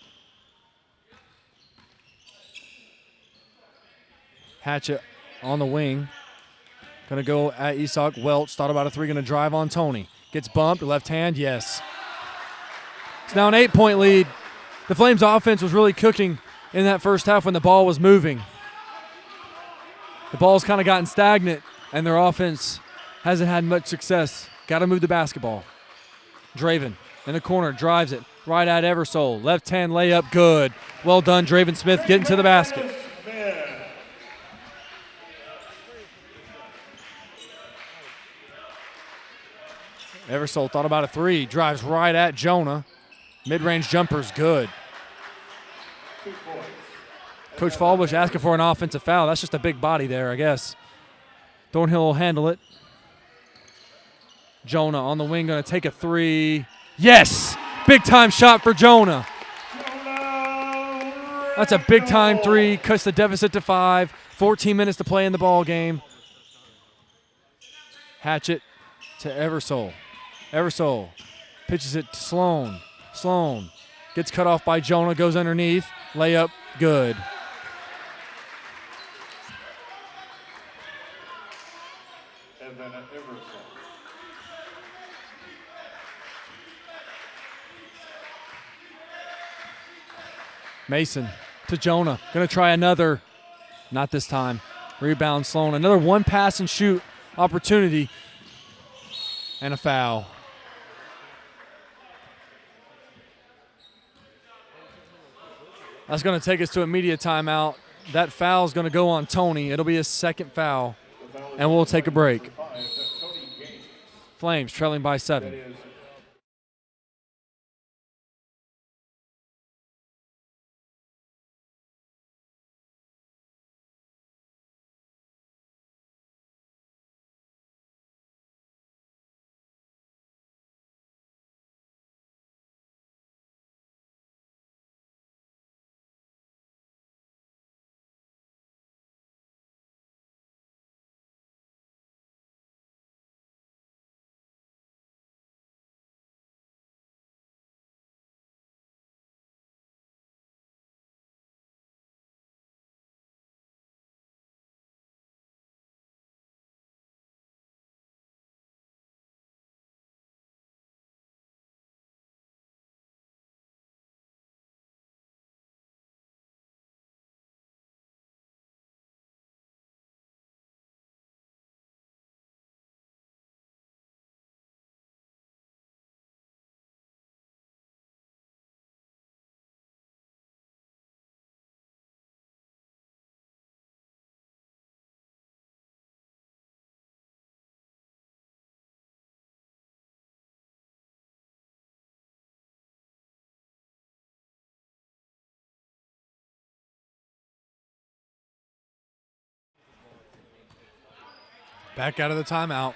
Hatchet on the wing. Going to go at Isak. Welch thought about a 3. Going to drive on Tony. Gets bumped. Left hand. Yes. It's now an 8-point lead. The Flames offense was really cooking in that first half when the ball was moving. The ball's kind of gotten stagnant, and their offense hasn't had much success. Got to move the basketball. Draven in the corner, drives it right at Eversole. Left hand layup, good. Well done, Draven Smith getting to the basket. Eversole thought about a 3, drives right at Jonah. Mid-range jumper's good. Coach Fallbush asking for an offensive foul. That's just a big body there, I guess. Thornhill will handle it. Jonah on the wing, going to take a 3. Yes! Big-time shot for Jonah. That's a big-time 3. Cuts the deficit to 5. 14 minutes to play in the ball game. Hatchet to Eversole. Eversole pitches it to Sloan. Sloan gets cut off by Jonah, goes underneath. Layup, good. Mason to Jonah. Going to try another. Not this time. Rebound Sloan. Another one pass and shoot opportunity. And a foul. That's going to take us to immediate timeout. That foul is going to go on Tony. It'll be his second foul. And we'll take a break. Flames trailing by 7. Back out of the timeout.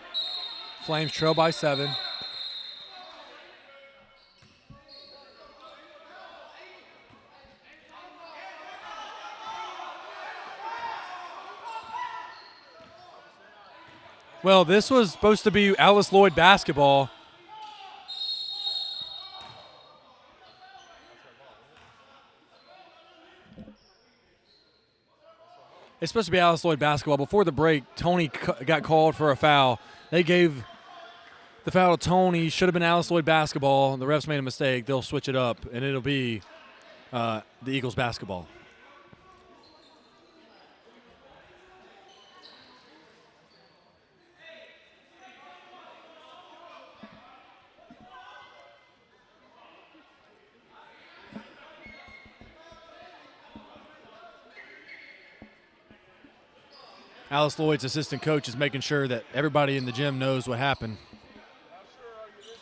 Flames trail by 7. Well, this was supposed to be Alice Lloyd basketball. It's supposed to be Alice Lloyd basketball. Before the break, Tony got called for a foul. They gave the foul to Tony. Should have been Alice Lloyd basketball. The refs made a mistake. They'll switch it up, and it'll be the Eagles basketball. Alice Lloyd's assistant coach is making sure that everybody in the gym knows what happened.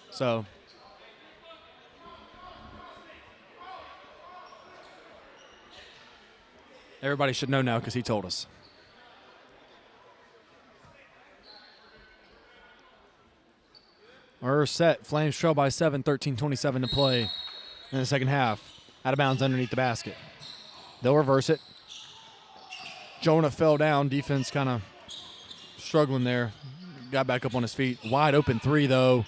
So everybody should know now because he told us. We're set. Flames trail by 7, 13:27 to play in the second half. Out of bounds underneath the basket. They'll reverse it. Jonah fell down. Defense kind of struggling there. Got back up on his feet. Wide open 3, though.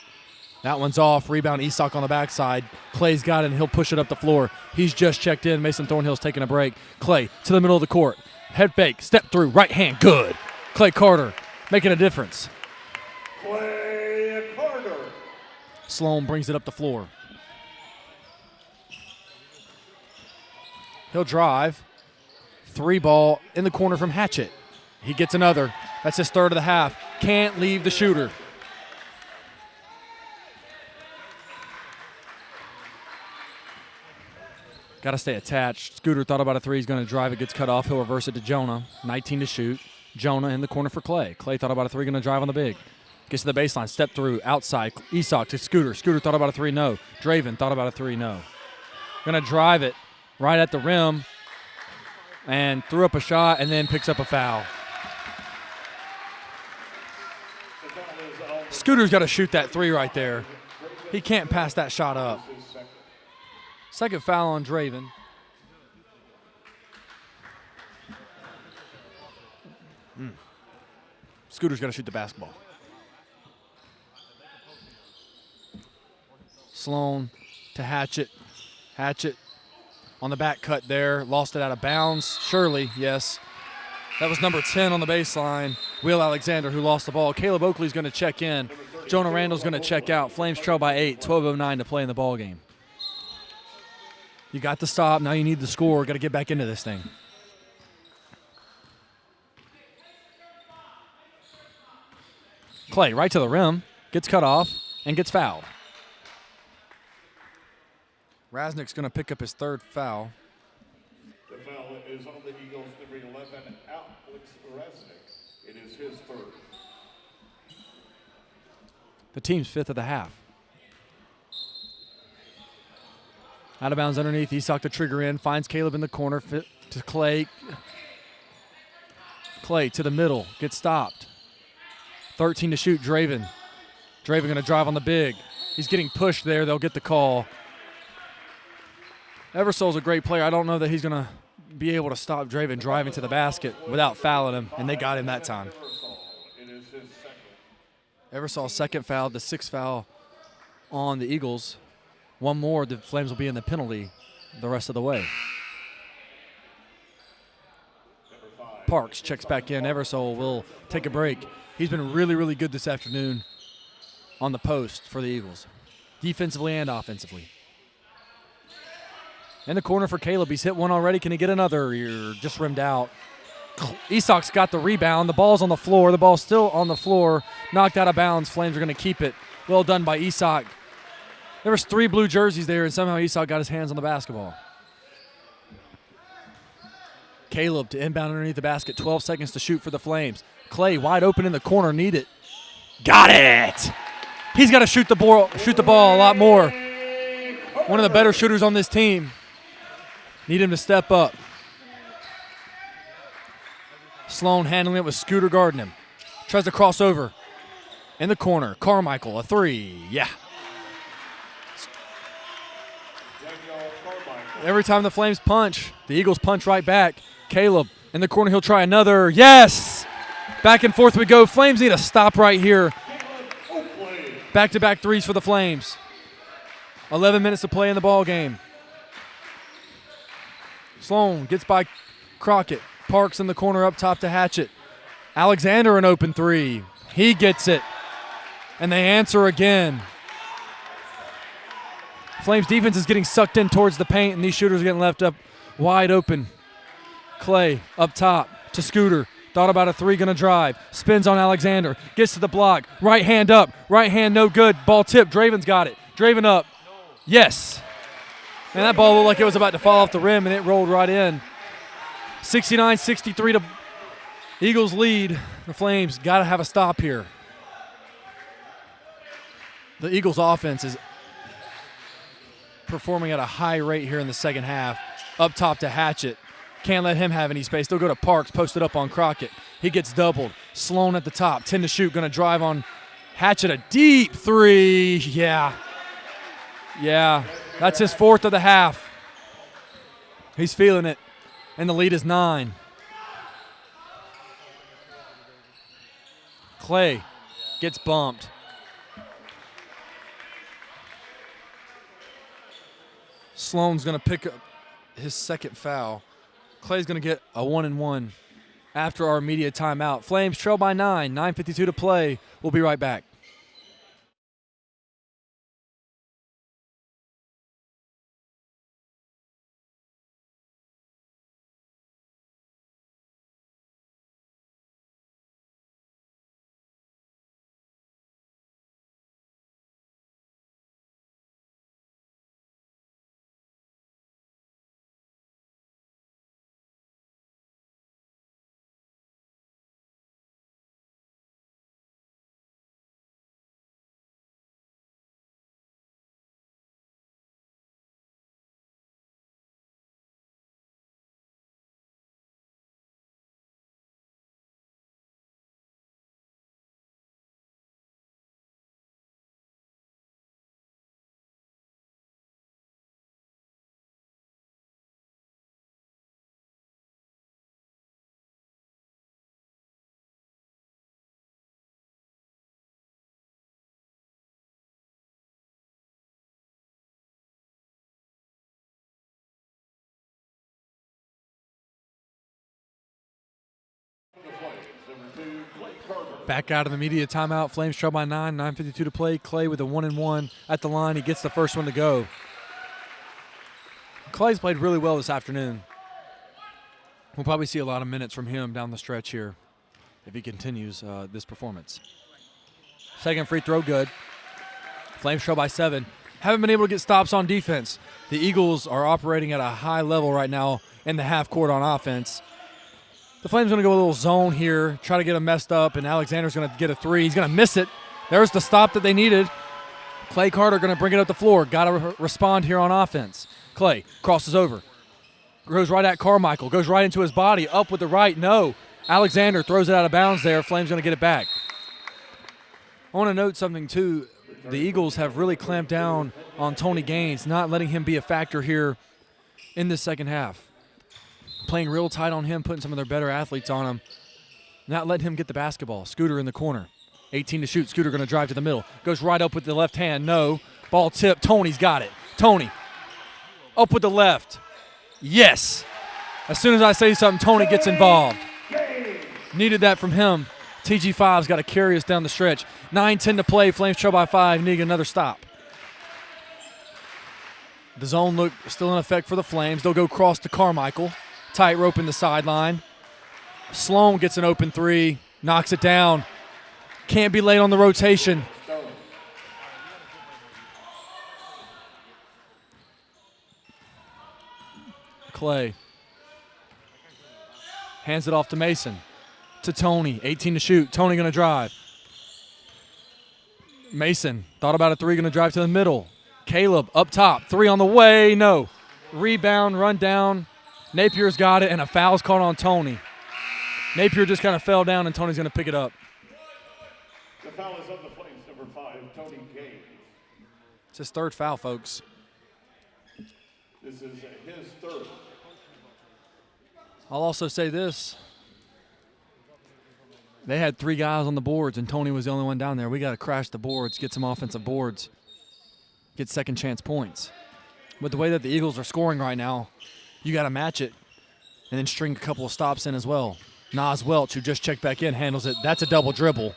That one's off. Rebound, Esock on the backside. Clay's got it, and he'll push it up the floor. He's just checked in. Mason Thornhill's taking a break. Clay to the middle of the court. Head fake. Step through. Right hand. Good. Clay Carter making a difference. Clay Carter. Sloan brings it up the floor. He'll drive. 3 ball in the corner from Hatchett. He gets another. That's his third of the half. Can't leave the shooter. Got to stay attached. Scooter thought about a 3. He's going to drive. It gets cut off. He'll reverse it to Jonah. 19 to shoot. Jonah in the corner for Clay. Clay thought about a 3. Going to drive on the big. Gets to the baseline. Step through. Outside. Esock to Scooter. Scooter thought about a 3. No. Draven thought about a 3. No. Going to drive it right at the rim. And threw up a shot and then picks up a foul. Scooter's got to shoot that 3 right there. He can't pass that shot up. Second foul on Draven. Scooter's got to shoot the basketball. Sloan to Hatchett. Hatchett on the back cut there. Lost it out of bounds. Shirley, yes. That was number 10 on the baseline. Will Alexander, who lost the ball. Caleb Oakley's going to check in. Jonah Randall's going to check out. Flames trail by 8. 12:09 to play in the ball game. You got the stop. Now you need the score. Got to get back into this thing. Clay right to the rim. Gets cut off and gets fouled. Rasnick's going to pick up his 3rd foul. The foul is on the Eagles, number 11, Alex Rasnick. It is his 3rd. The team's 5th of the half. Out of bounds underneath. Esock to trigger in. Finds Caleb in the corner. Fit to Clay. Clay to the middle. Gets stopped. 13 to shoot. Draven. Draven going to drive on the big. He's getting pushed there. They'll get the call. Eversole's a great player. I don't know that he's going to be able to stop Draven driving to the basket without fouling him, and they got him that time. Eversole's 2nd foul, the 6th foul on the Eagles. One more, the Flames will be in the penalty the rest of the way. Parks checks back in. Eversole will take a break. He's been really, really good this afternoon on the post for the Eagles, defensively and offensively. In the corner for Caleb. He's hit one already. Can he get another? You're just rimmed out. Esock's got the rebound. The ball's on the floor. The ball's still on the floor. Knocked out of bounds. Flames are going to keep it. Well done by Esock. There was 3 blue jerseys there, and somehow Esock got his hands on the basketball. Caleb to inbound underneath the basket. 12 seconds to shoot for the Flames. Clay wide open in the corner. Need it. Got it. He's got to shoot the ball a lot more. One of the better shooters on this team. Need him to step up. Sloan handling it with Scooter guarding him. Tries to cross over. In the corner, Carmichael, a three. Yeah. Every time the Flames punch, the Eagles punch right back. Caleb in the corner, he'll try another. Yes! Back and forth we go. Flames need a stop right here. Back-to-back threes for the Flames. 11 minutes to play in the ball game. Sloan gets by Crockett. Parks in the corner up top to Hatchett. Alexander an open three. He gets it. And they answer again. Flames defense is getting sucked in towards the paint, and these shooters are getting left up wide open. Clay up top to Scooter. Thought about a three, gonna drive. Spins on Alexander. Gets to the block. Right hand up. Right hand no good. Ball tipped. Draven's got it. Draven up. Yes. And that ball looked like it was about to fall off the rim, and it rolled right in. 69-63 to Eagles lead. The Flames got to have a stop here. The Eagles offense is performing at a high rate here in the second half. Up top to Hatchett. Can't let him have any space. They'll go to Parks, posted up on Crockett. He gets doubled. Sloan at the top, 10 to shoot, going to drive on Hatchett. A deep three. Yeah, that's his fourth of the half. He's feeling it, and the lead is 9. Clay gets bumped. Sloan's going to pick up his second foul. Clay's going to get a 1-and-1 after our media timeout. Flames trail by 9, 9:52 to play. We'll be right back. Back out of the media timeout. Flames trail by 9, 9:52 to play. Clay with a 1-and-1 at the line. He gets the first one to go. Clay's played really well this afternoon. We'll probably see a lot of minutes from him down the stretch here if he continues this performance. Second free throw good. Flames trail by 7. Haven't been able to get stops on defense. The Eagles are operating at a high level right now in the half court on offense. The Flames going to go a little zone here, try to get him messed up, and Alexander's going to get a three. He's going to miss it. There's the stop that they needed. Clay Carter going to bring it up the floor. Got to respond here on offense. Clay crosses over. Goes right at Carmichael. Goes right into his body. Up with the right. No. Alexander throws it out of bounds there. Flames going to get it back. I want to note something, too. The Eagles have really clamped down on Tony Gaines, not letting him be a factor here in this second half. Playing real tight on him, putting some of their better athletes on him. Not letting him get the basketball. Scooter in the corner. 18 to shoot. Scooter going to drive to the middle. Goes right up with the left hand. No. Ball tip. Tony's got it. Tony. Up with the left. Yes. As soon as I say something, Tony gets involved. Needed that from him. TG5's got to carry us down the stretch. 9:10 to play. Flames trail by 5. Need another stop. The zone look still in effect for the Flames. They'll go cross to Carmichael. Tight rope in the sideline. Sloan gets an open three. Knocks it down. Can't be late on the rotation. Clay. Hands it off to Mason. To Tony. 18 to shoot. Tony going to drive. Mason thought about a three. Going to drive to the middle. Caleb up top. Three on the way. No. Rebound. Run down. Napier's got it, and a foul's called on Tony. Napier just kind of fell down, and Tony's going to pick it up. foul is on the Flames, number 5, Tony Gaines. It's his third foul, folks. This is his third. I'll also say this. They had 3 guys on the boards, and Tony was the only one down there. We got to crash the boards, get some offensive boards, get second chance points. With the way that the Eagles are scoring right now, you got to match it and then string a couple of stops in as well. Welch, who just checked back in, handles it. That's a double dribble.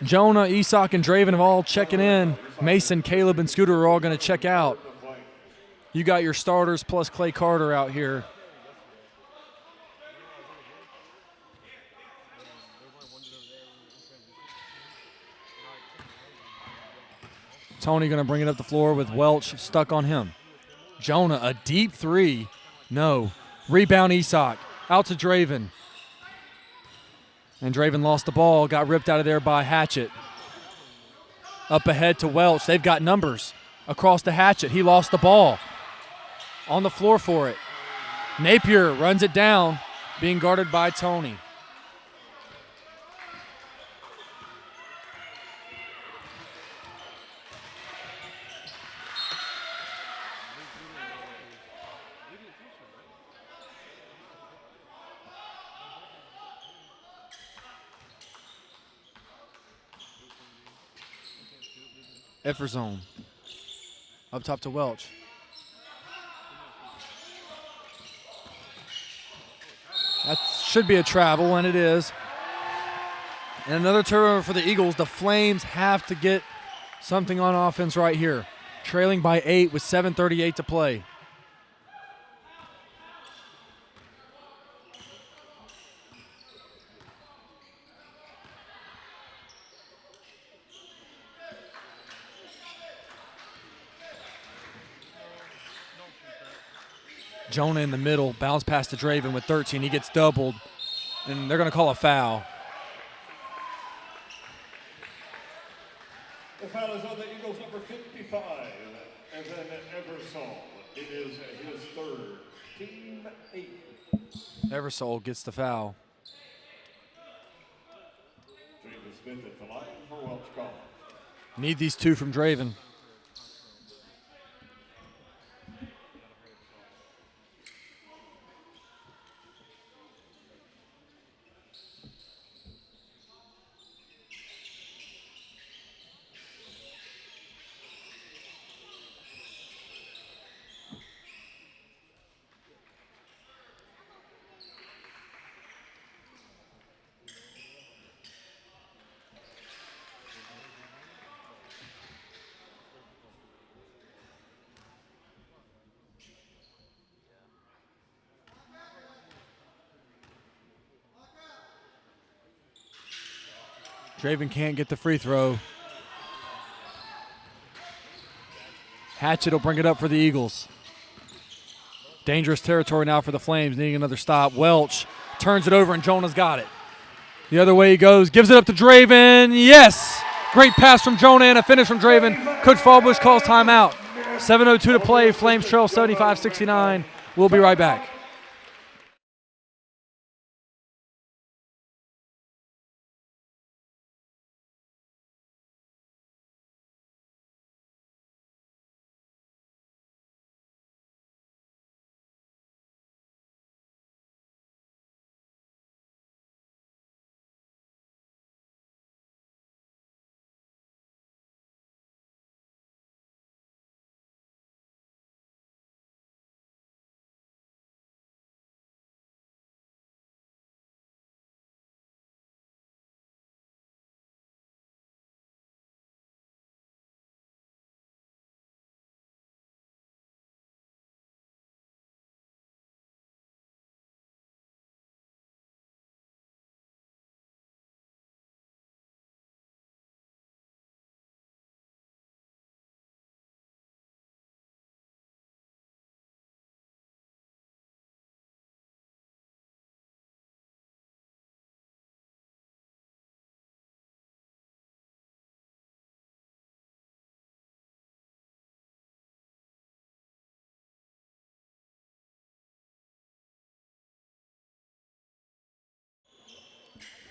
Jonah, Isak, and Draven have all checking in. Mason, Caleb, and Scooter are all going to check out. You got your starters plus Clay Carter out here. Tony going to bring it up the floor with Welch stuck on him. Jonah, a deep 3. No. Rebound Isak. Out to Draven. And Draven lost the ball, got ripped out of there by Hatchet. Up ahead to Welch. They've got numbers. Across to Hatchet. He lost the ball. On the floor for it. Napier runs it down, being guarded by Tony. Efferzone. Up top to Welch. That should be a travel, and it is. And another turnover for the Eagles. The Flames have to get something on offense right here. Trailing by 8 with 7:38 to play. Jonah in the middle, bounce pass to Draven with 13. He gets doubled, and they're going to call a foul. The foul is on the Eagles, number 55, and then Eversole. It is his third, team 8. Eversole gets the foul. Draven Smith at the line for Welch College. Need these 2 from Draven. Draven can't get the free throw. Hatchet will bring it up for the Eagles. Dangerous territory now for the Flames, needing another stop. Welch turns it over, and Jonah's got it. The other way he goes, gives it up to Draven. Yes! Great pass from Jonah and a finish from Draven. Coach Fallbush calls timeout. 7:02 to play. Flames trail 75-69. We'll be right back.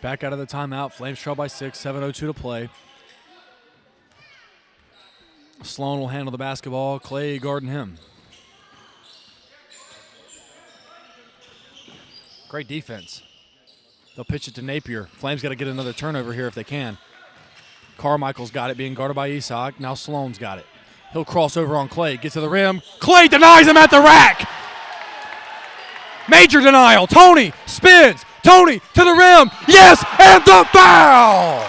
Back out of the timeout. Flames trail by 6, 7:02 to play. Sloan will handle the basketball. Clay guarding him. Great defense. They'll pitch it to Napier. Flames got to get another turnover here if they can. Carmichael's got it, being guarded by Isak. Now Sloan's got it. He'll cross over on Clay, get to the rim. Clay denies him at the rack. Major denial. Tony spins. Tony to the rim. Yes, and the foul.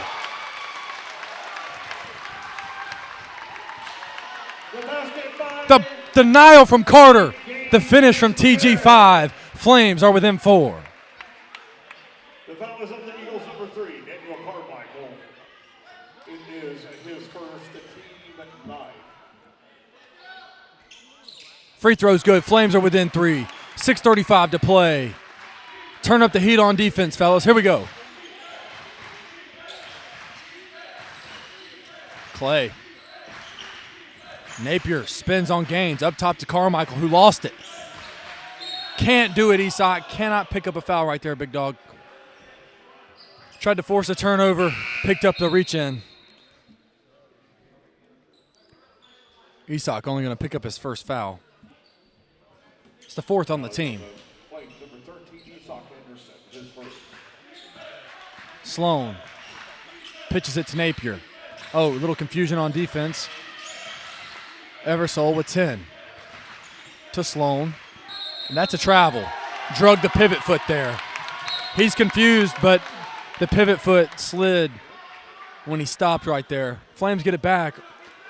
The denial from Carter. The finish from TG5. Flames are within 4. The foul is on the Eagles, number 3, Daniel Carmichael. It is his first team 9. Free throw's good. Flames are within 3. 6:35 to play. Turn up the heat on defense, fellas. Here we go. Clay. Napier spins on Gaines. Up top to Carmichael, who lost it. Can't do it, Isak. Cannot pick up a foul right there, big dog. Tried to force a turnover. Picked up the reach in. Isak only going to pick up his first foul. It's the 4th on the team. Sloan pitches it to Napier. Oh, a little confusion on defense. Eversole with 10. To Sloan. And that's a travel. Drug the pivot foot there. He's confused, but the pivot foot slid when he stopped right there. Flames get it back.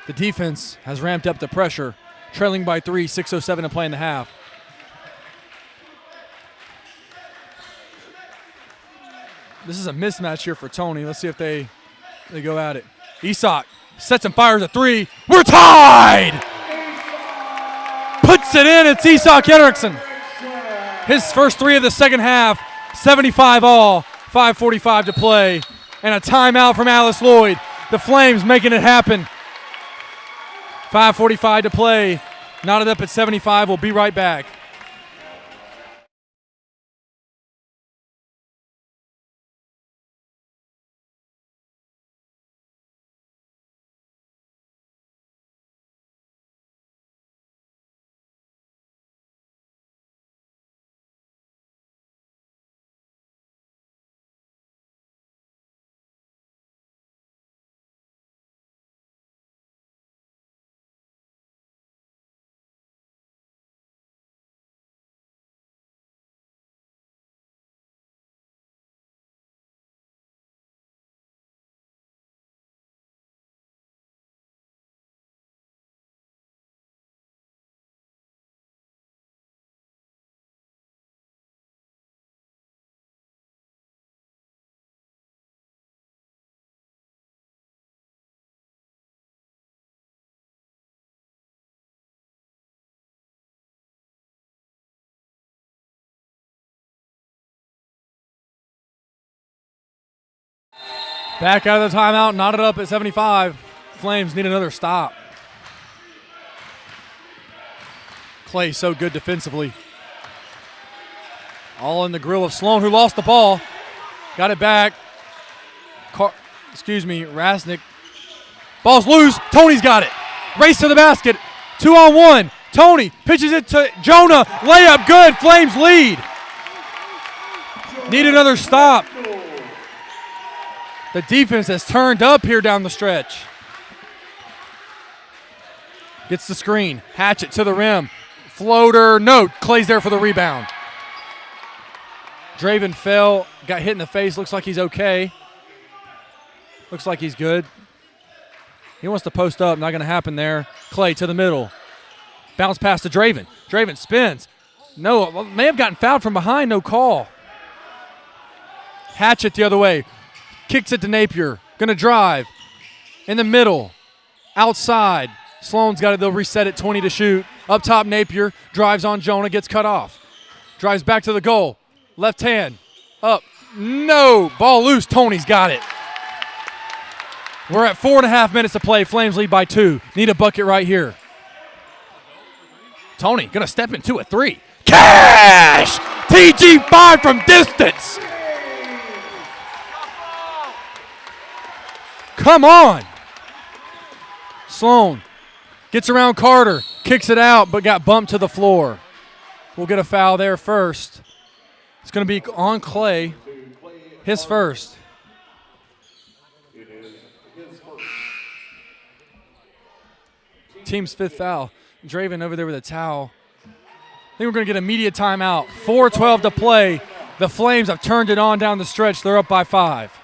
The defense has ramped up the pressure. Trailing by 3, 6:07 to play in the half. This is a mismatch here for Tony. Let's see if they go at it. Isak sets and fires a 3. We're tied! Puts it in. It's Isak Henriksen. His first 3 of the second half. 75 all. 5:45 to play. And a timeout from Alice Lloyd. The Flames making it happen. 5:45 to play. Knotted up at 75. We'll be right back. Back out of the timeout, knotted up at 75. Flames need another stop. Clay so good defensively. All in the grill of Sloan, who lost the ball. Got it back. Rasnick. Ball's loose. Tony's got it. Race to the basket. 2-on-1. Tony pitches it to Jonah. Layup good. Flames lead. Need another stop. The defense has turned up here down the stretch. Gets the screen. Hatchet to the rim. Floater. No. Clay's there for the rebound. Draven fell. Got hit in the face. Looks like he's okay. Looks like he's good. He wants to post up. Not going to happen there. Clay to the middle. Bounce pass to Draven. Draven spins. No. May have gotten fouled from behind. No call. Hatchet the other way. Kicks it to Napier. Going to drive. In the middle. Outside. Sloan's got it. They'll reset it. 20 to shoot. Up top, Napier. Drives on Jonah. Gets cut off. Drives back to the goal. Left hand. Up. No. Ball loose. Tony's got it. We're at 4.5 minutes to play. Flames lead by 2. Need a bucket right here. Tony going to step into a 3. Cash! TG5 from distance. Come on. Sloan gets around Carter, kicks it out, but got bumped to the floor. We'll get a foul there first. It's going to be on Clay, his first. Team's 5th foul. Draven over there with a towel. I think we're going to get immediate timeout. 4:12 to play. The Flames have turned it on down the stretch. They're up by 5.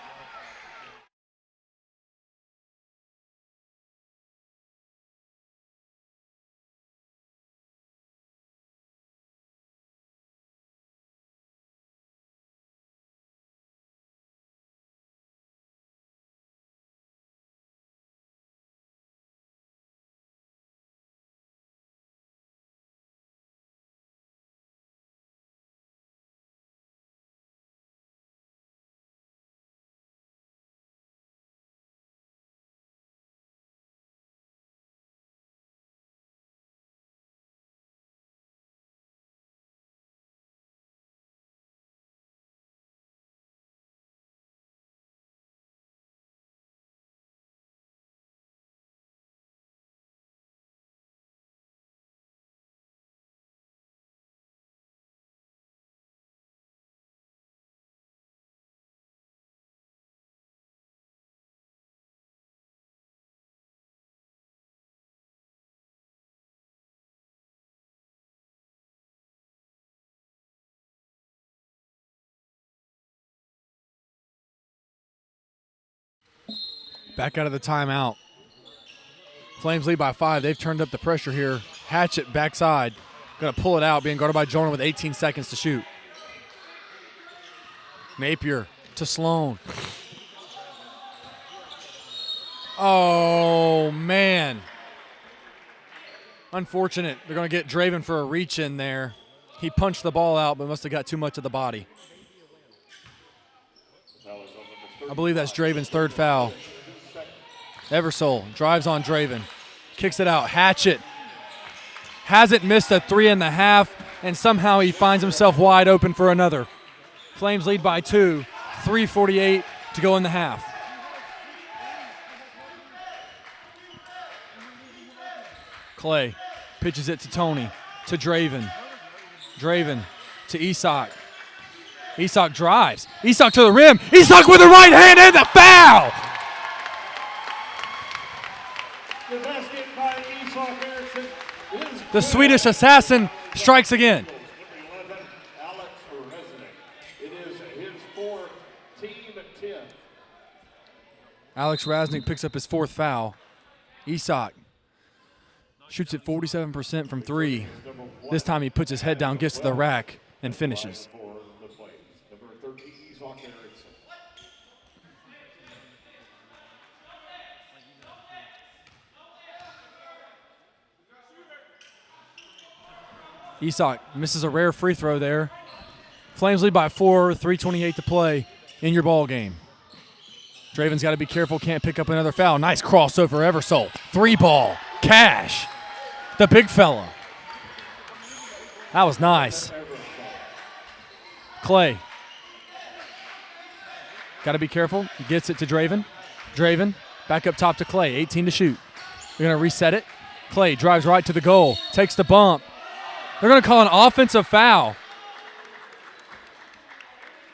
Back out of the timeout. Flames lead by 5. They've turned up the pressure here. Hatchet backside. Going to pull it out, being guarded by Jonah with 18 seconds to shoot. Napier to Sloan. Oh, man. Unfortunate. They're going to get Draven for a reach in there. He punched the ball out, but must have got too much of the body. I believe that's Draven's 3rd foul. Eversole drives on Draven. Kicks it out. Hatchet hasn't missed a 3.5, and somehow he finds himself wide open for another. Flames lead by 2. 3:48 to go in the half. Clay pitches it to Tony, to Draven. Draven to Isak. Isak drives. Isak to the rim. Isak with the right hand and the foul! The Swedish assassin strikes again. Alex Raznick picks up his 4th foul. Isak shoots at 47% from 3. This time he puts his head down, gets to the rack, and finishes. Isak misses a rare free throw there. Flames lead by 4, 3:28 to play in your ball game. Draven's got to be careful, can't pick up another foul. Nice crossover, Eversole. 3-ball, Cash, the big fella. That was nice. Clay. Got to be careful, gets it to Draven. Draven, back up top to Clay, 18 to shoot. They're going to reset it. Clay drives right to the goal, takes the bump. They're going to call an offensive foul.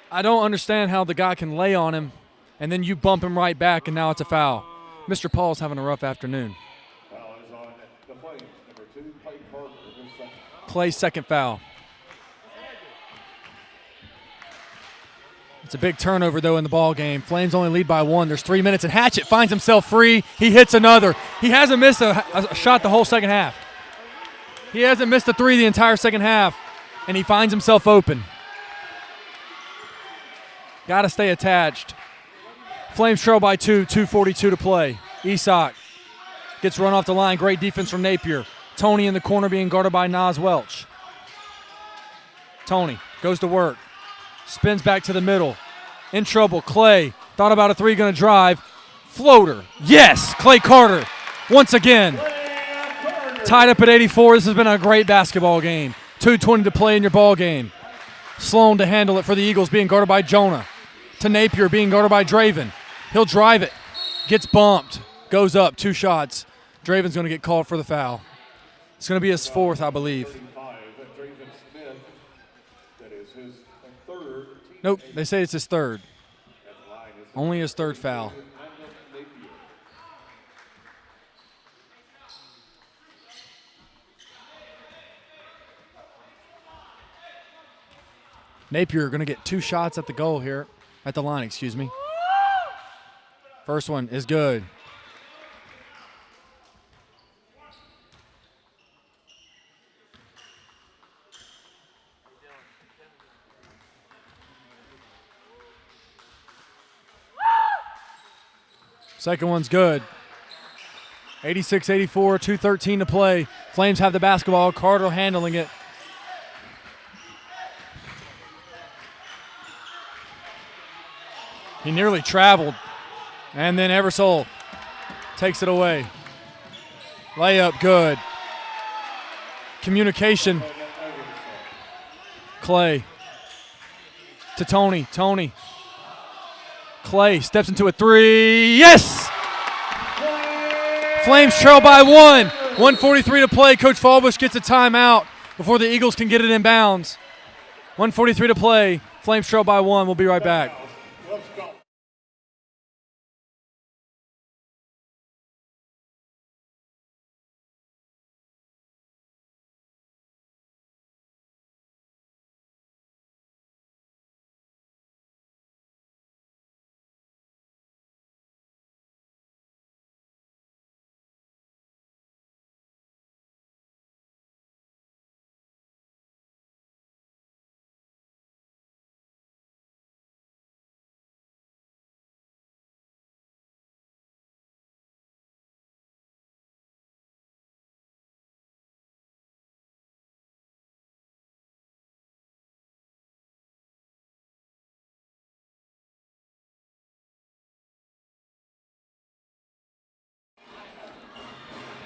I don't understand how the guy can lay on him, and then you bump him right back, and now it's a foul. Mr. Paul's having a rough afternoon. Clay's 2nd foul. It's a big turnover, though, in the ball game. Flames only lead by 1. There's 3 minutes, and Hatchet finds himself free. He hits another. He hasn't missed a shot the whole second half. He hasn't missed a 3 the entire second half, and he finds himself open. Got to stay attached. Flames trail by 2, 2:42 to play. Isak gets run off the line. Great defense from Napier. Tony in the corner being guarded by Welch. Tony goes to work. Spins back to the middle. In trouble. Clay thought about a 3, going to drive. Floater. Yes, Clay Carter once again. Tied up at 84. This has been a great basketball game. 2:20 to play in your ball game. Sloan to handle it for the Eagles, being guarded by Jonah. To Napier, being guarded by Draven. He'll drive it. Gets bumped. Goes up. 2 shots. Draven's going to get called for the foul. It's going to be his 4th, I believe. Nope, they say it's his 3rd. Only his 3rd foul. Napier going to get 2 shots at the goal here. At the line, excuse me. First one is good. Second one's good. 86-84, 2:13 to play. Flames have the basketball. Carter handling it. He nearly traveled. And then Eversole takes it away. Layup good. Communication. Clay to Tony. Tony. Clay steps into a 3. Yes! Flames trail by 1. 1:43 to play. Coach Fallbush gets a timeout before the Eagles can get it in bounds. 1:43 to play. Flames trail by 1. We'll be right back.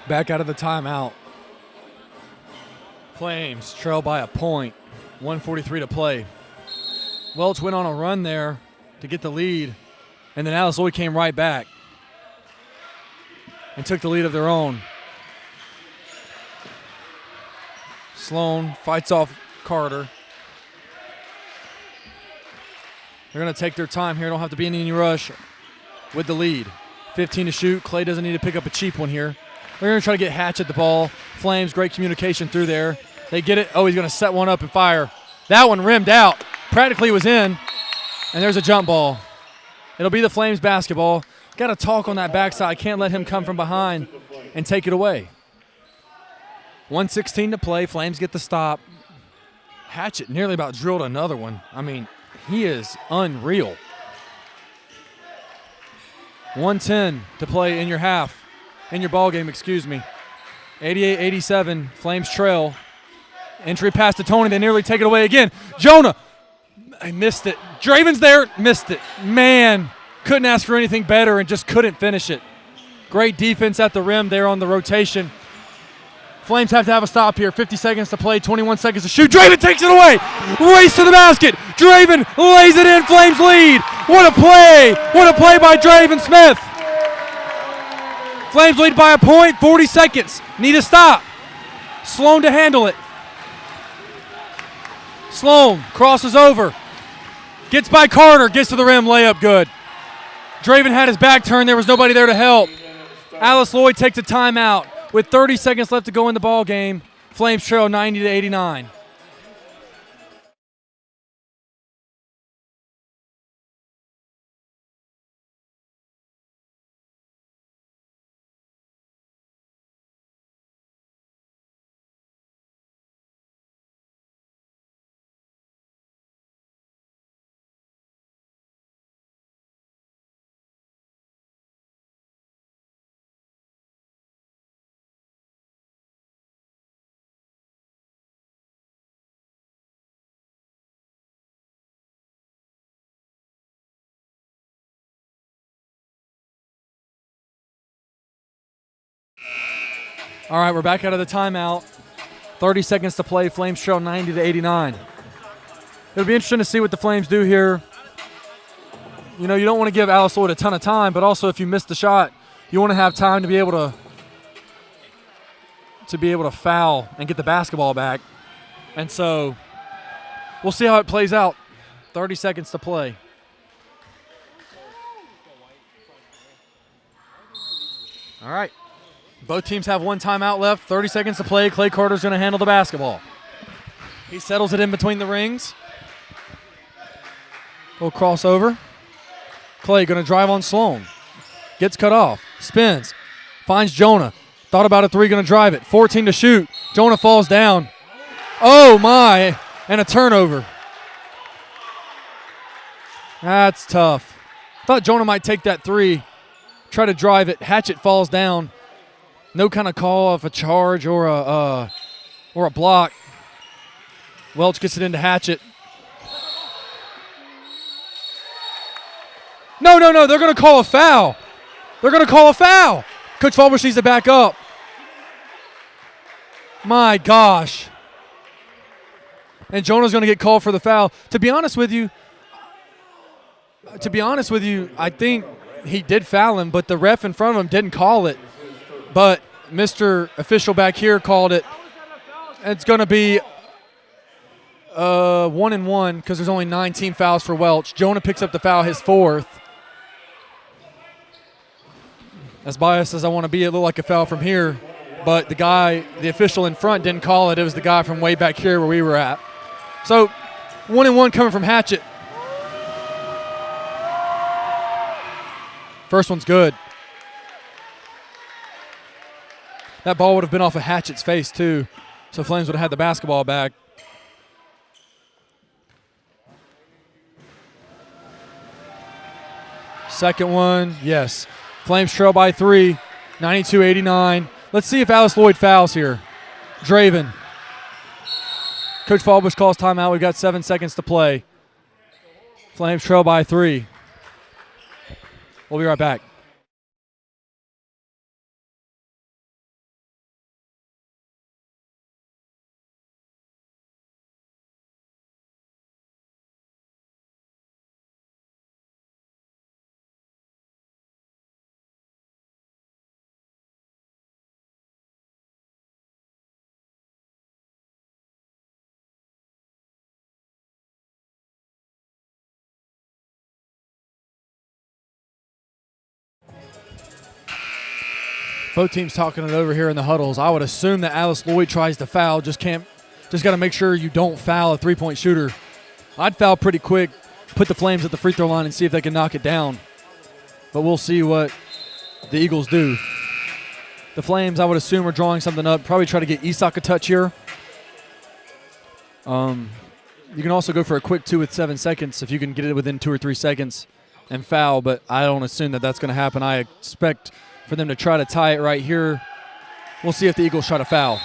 Back out of the timeout. Flames trail by a point. 1:43 to play. Welch went on a run there to get the lead, and then Alice Lloyd came right back and took the lead of their own. Sloan fights off Carter. They're going to take their time here. Don't have to be in any rush with the lead. 15 to shoot. Clay doesn't need to pick up a cheap one here. They're going to try to get Hatch at the ball. Flames, great communication through there. They get it. Oh, he's going to set one up and fire. That one rimmed out. Practically was in. And there's a jump ball. It'll be the Flames basketball. Got to talk on that backside. Can't let him come from behind and take it away. 1:16 to play. Flames get the stop. Hatchett nearly about drilled another one. I mean, he is unreal. 1:10 to play in your half. In your ball game, excuse me. 88-87, Flames trail. Entry pass to Tony. They nearly take it away again. Jonah, I missed it. Draven's there, missed it. Man, couldn't ask for anything better and just couldn't finish it. Great defense at the rim there on the rotation. Flames have to have a stop here. 50 seconds to play, 21 seconds to shoot. Draven takes it away. Race to the basket. Draven lays it in. Flames lead. What a play. What a play by Draven Smith. Flames lead by a point, 40 seconds. Need a stop. Sloan to handle it. Sloan crosses over. Gets by Carter, gets to the rim, layup good. Draven had his back turned, there was nobody there to help. Alice Lloyd takes a timeout with 30 seconds left to go in the ball game. Flames trail 90-89. All right, we're back out of the timeout. 30 seconds to play. Flames trail 90-89. It'll be interesting to see what the Flames do here you don't want to give Alice Lloyd a ton of time, but also if you miss the shot, you want to have time to be able to foul and get the basketball back. And so we'll see how it plays out. 30 seconds to play. All right. Both teams have one timeout left. 30 seconds to play. Clay Carter's going to handle the basketball. He settles it in between the rings. Little crossover. Clay going to drive on Sloan. Gets cut off. Spins. Finds Jonah. Thought about a three. Going to drive it. 14 to shoot. Jonah falls down. Oh, my. And a turnover. That's tough. Thought Jonah might take that three. Try to drive it. Hatchet falls down. No kind of call of a charge or a block. Welch gets it into Hatchet. No. They're going to call a foul. Coach Fulbush needs to back up. My gosh. And Jonah's going to get called for the foul. To be honest with you, I think he did foul him, but the ref in front of him didn't call it. But Mr. Official back here called it. It's going to be 1-1 because there's only 9 team fouls for Welch. Jonah picks up the foul, his 4th. As biased as I want to be, it looked like a foul from here. But the official in front didn't call it. It was the guy from way back here where we were at. So 1-1 coming from Hatchet. First one's good. That ball would have been off of Hatchet's face too, so Flames would have had the basketball back. Second one, yes. Flames trail by 3, 92-89. Let's see if Alice Lloyd fouls here. Draven. Coach Fulbush calls timeout. We've got 7 seconds to play. Flames trail by 3. We'll be right back. Both teams talking it over here in the huddles. I would assume that Alice Lloyd tries to foul. Just got to make sure you don't foul a three-point shooter. I'd foul pretty quick, put the Flames at the free throw line and see if they can knock it down. But we'll see what the Eagles do. The Flames, I would assume, are drawing something up. Probably try to get Isak a touch here. You can also go for a quick 2 with 7 seconds if you can get it within 2 or 3 seconds and foul, but I don't assume that that's going to happen. I expect for them to try to tie it right here. We'll see if the Eagles try to foul.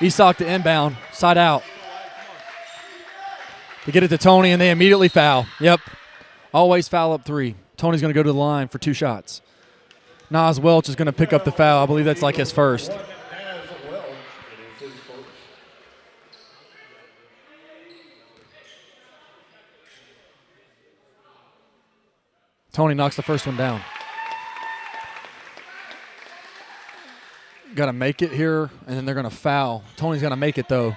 Isak to inbound, side out. They get it to Tony, and they immediately foul. Yep, always foul up 3. Tony's going to go to the line for 2 shots. Nas Welch is going to pick up the foul. I believe that's like his first. Tony knocks the first one down. Got to make it here, and then they're going to foul. Tony's going to make it, though.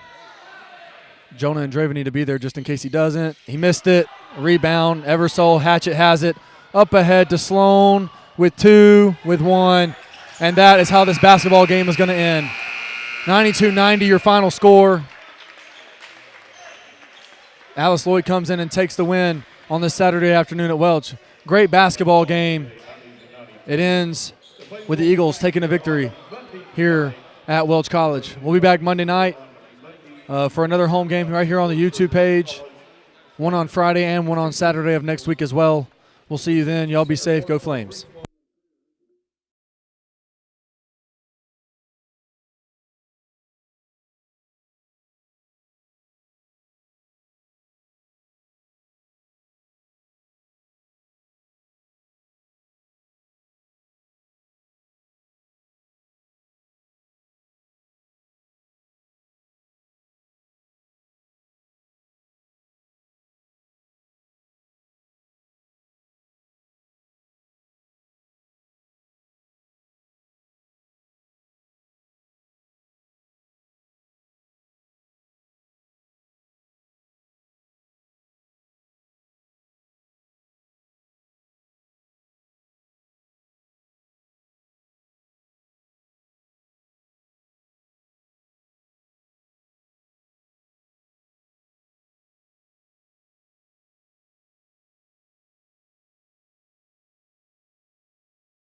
Jonah and Draven need to be there just in case he doesn't. He missed it. Rebound. Eversole. Hatchet has it. Up ahead to Sloan with 2, with 1. And that is how this basketball game is going to end. 92-90, your final score. Alice Lloyd comes in and takes the win on this Saturday afternoon at Welch. Great basketball game. It ends with the Eagles taking a victory here at Welch College. We'll be back Monday night for another home game right here on the YouTube page. One on Friday and one on Saturday of next week as well. We'll see you then. Y'all be safe. Go Flames.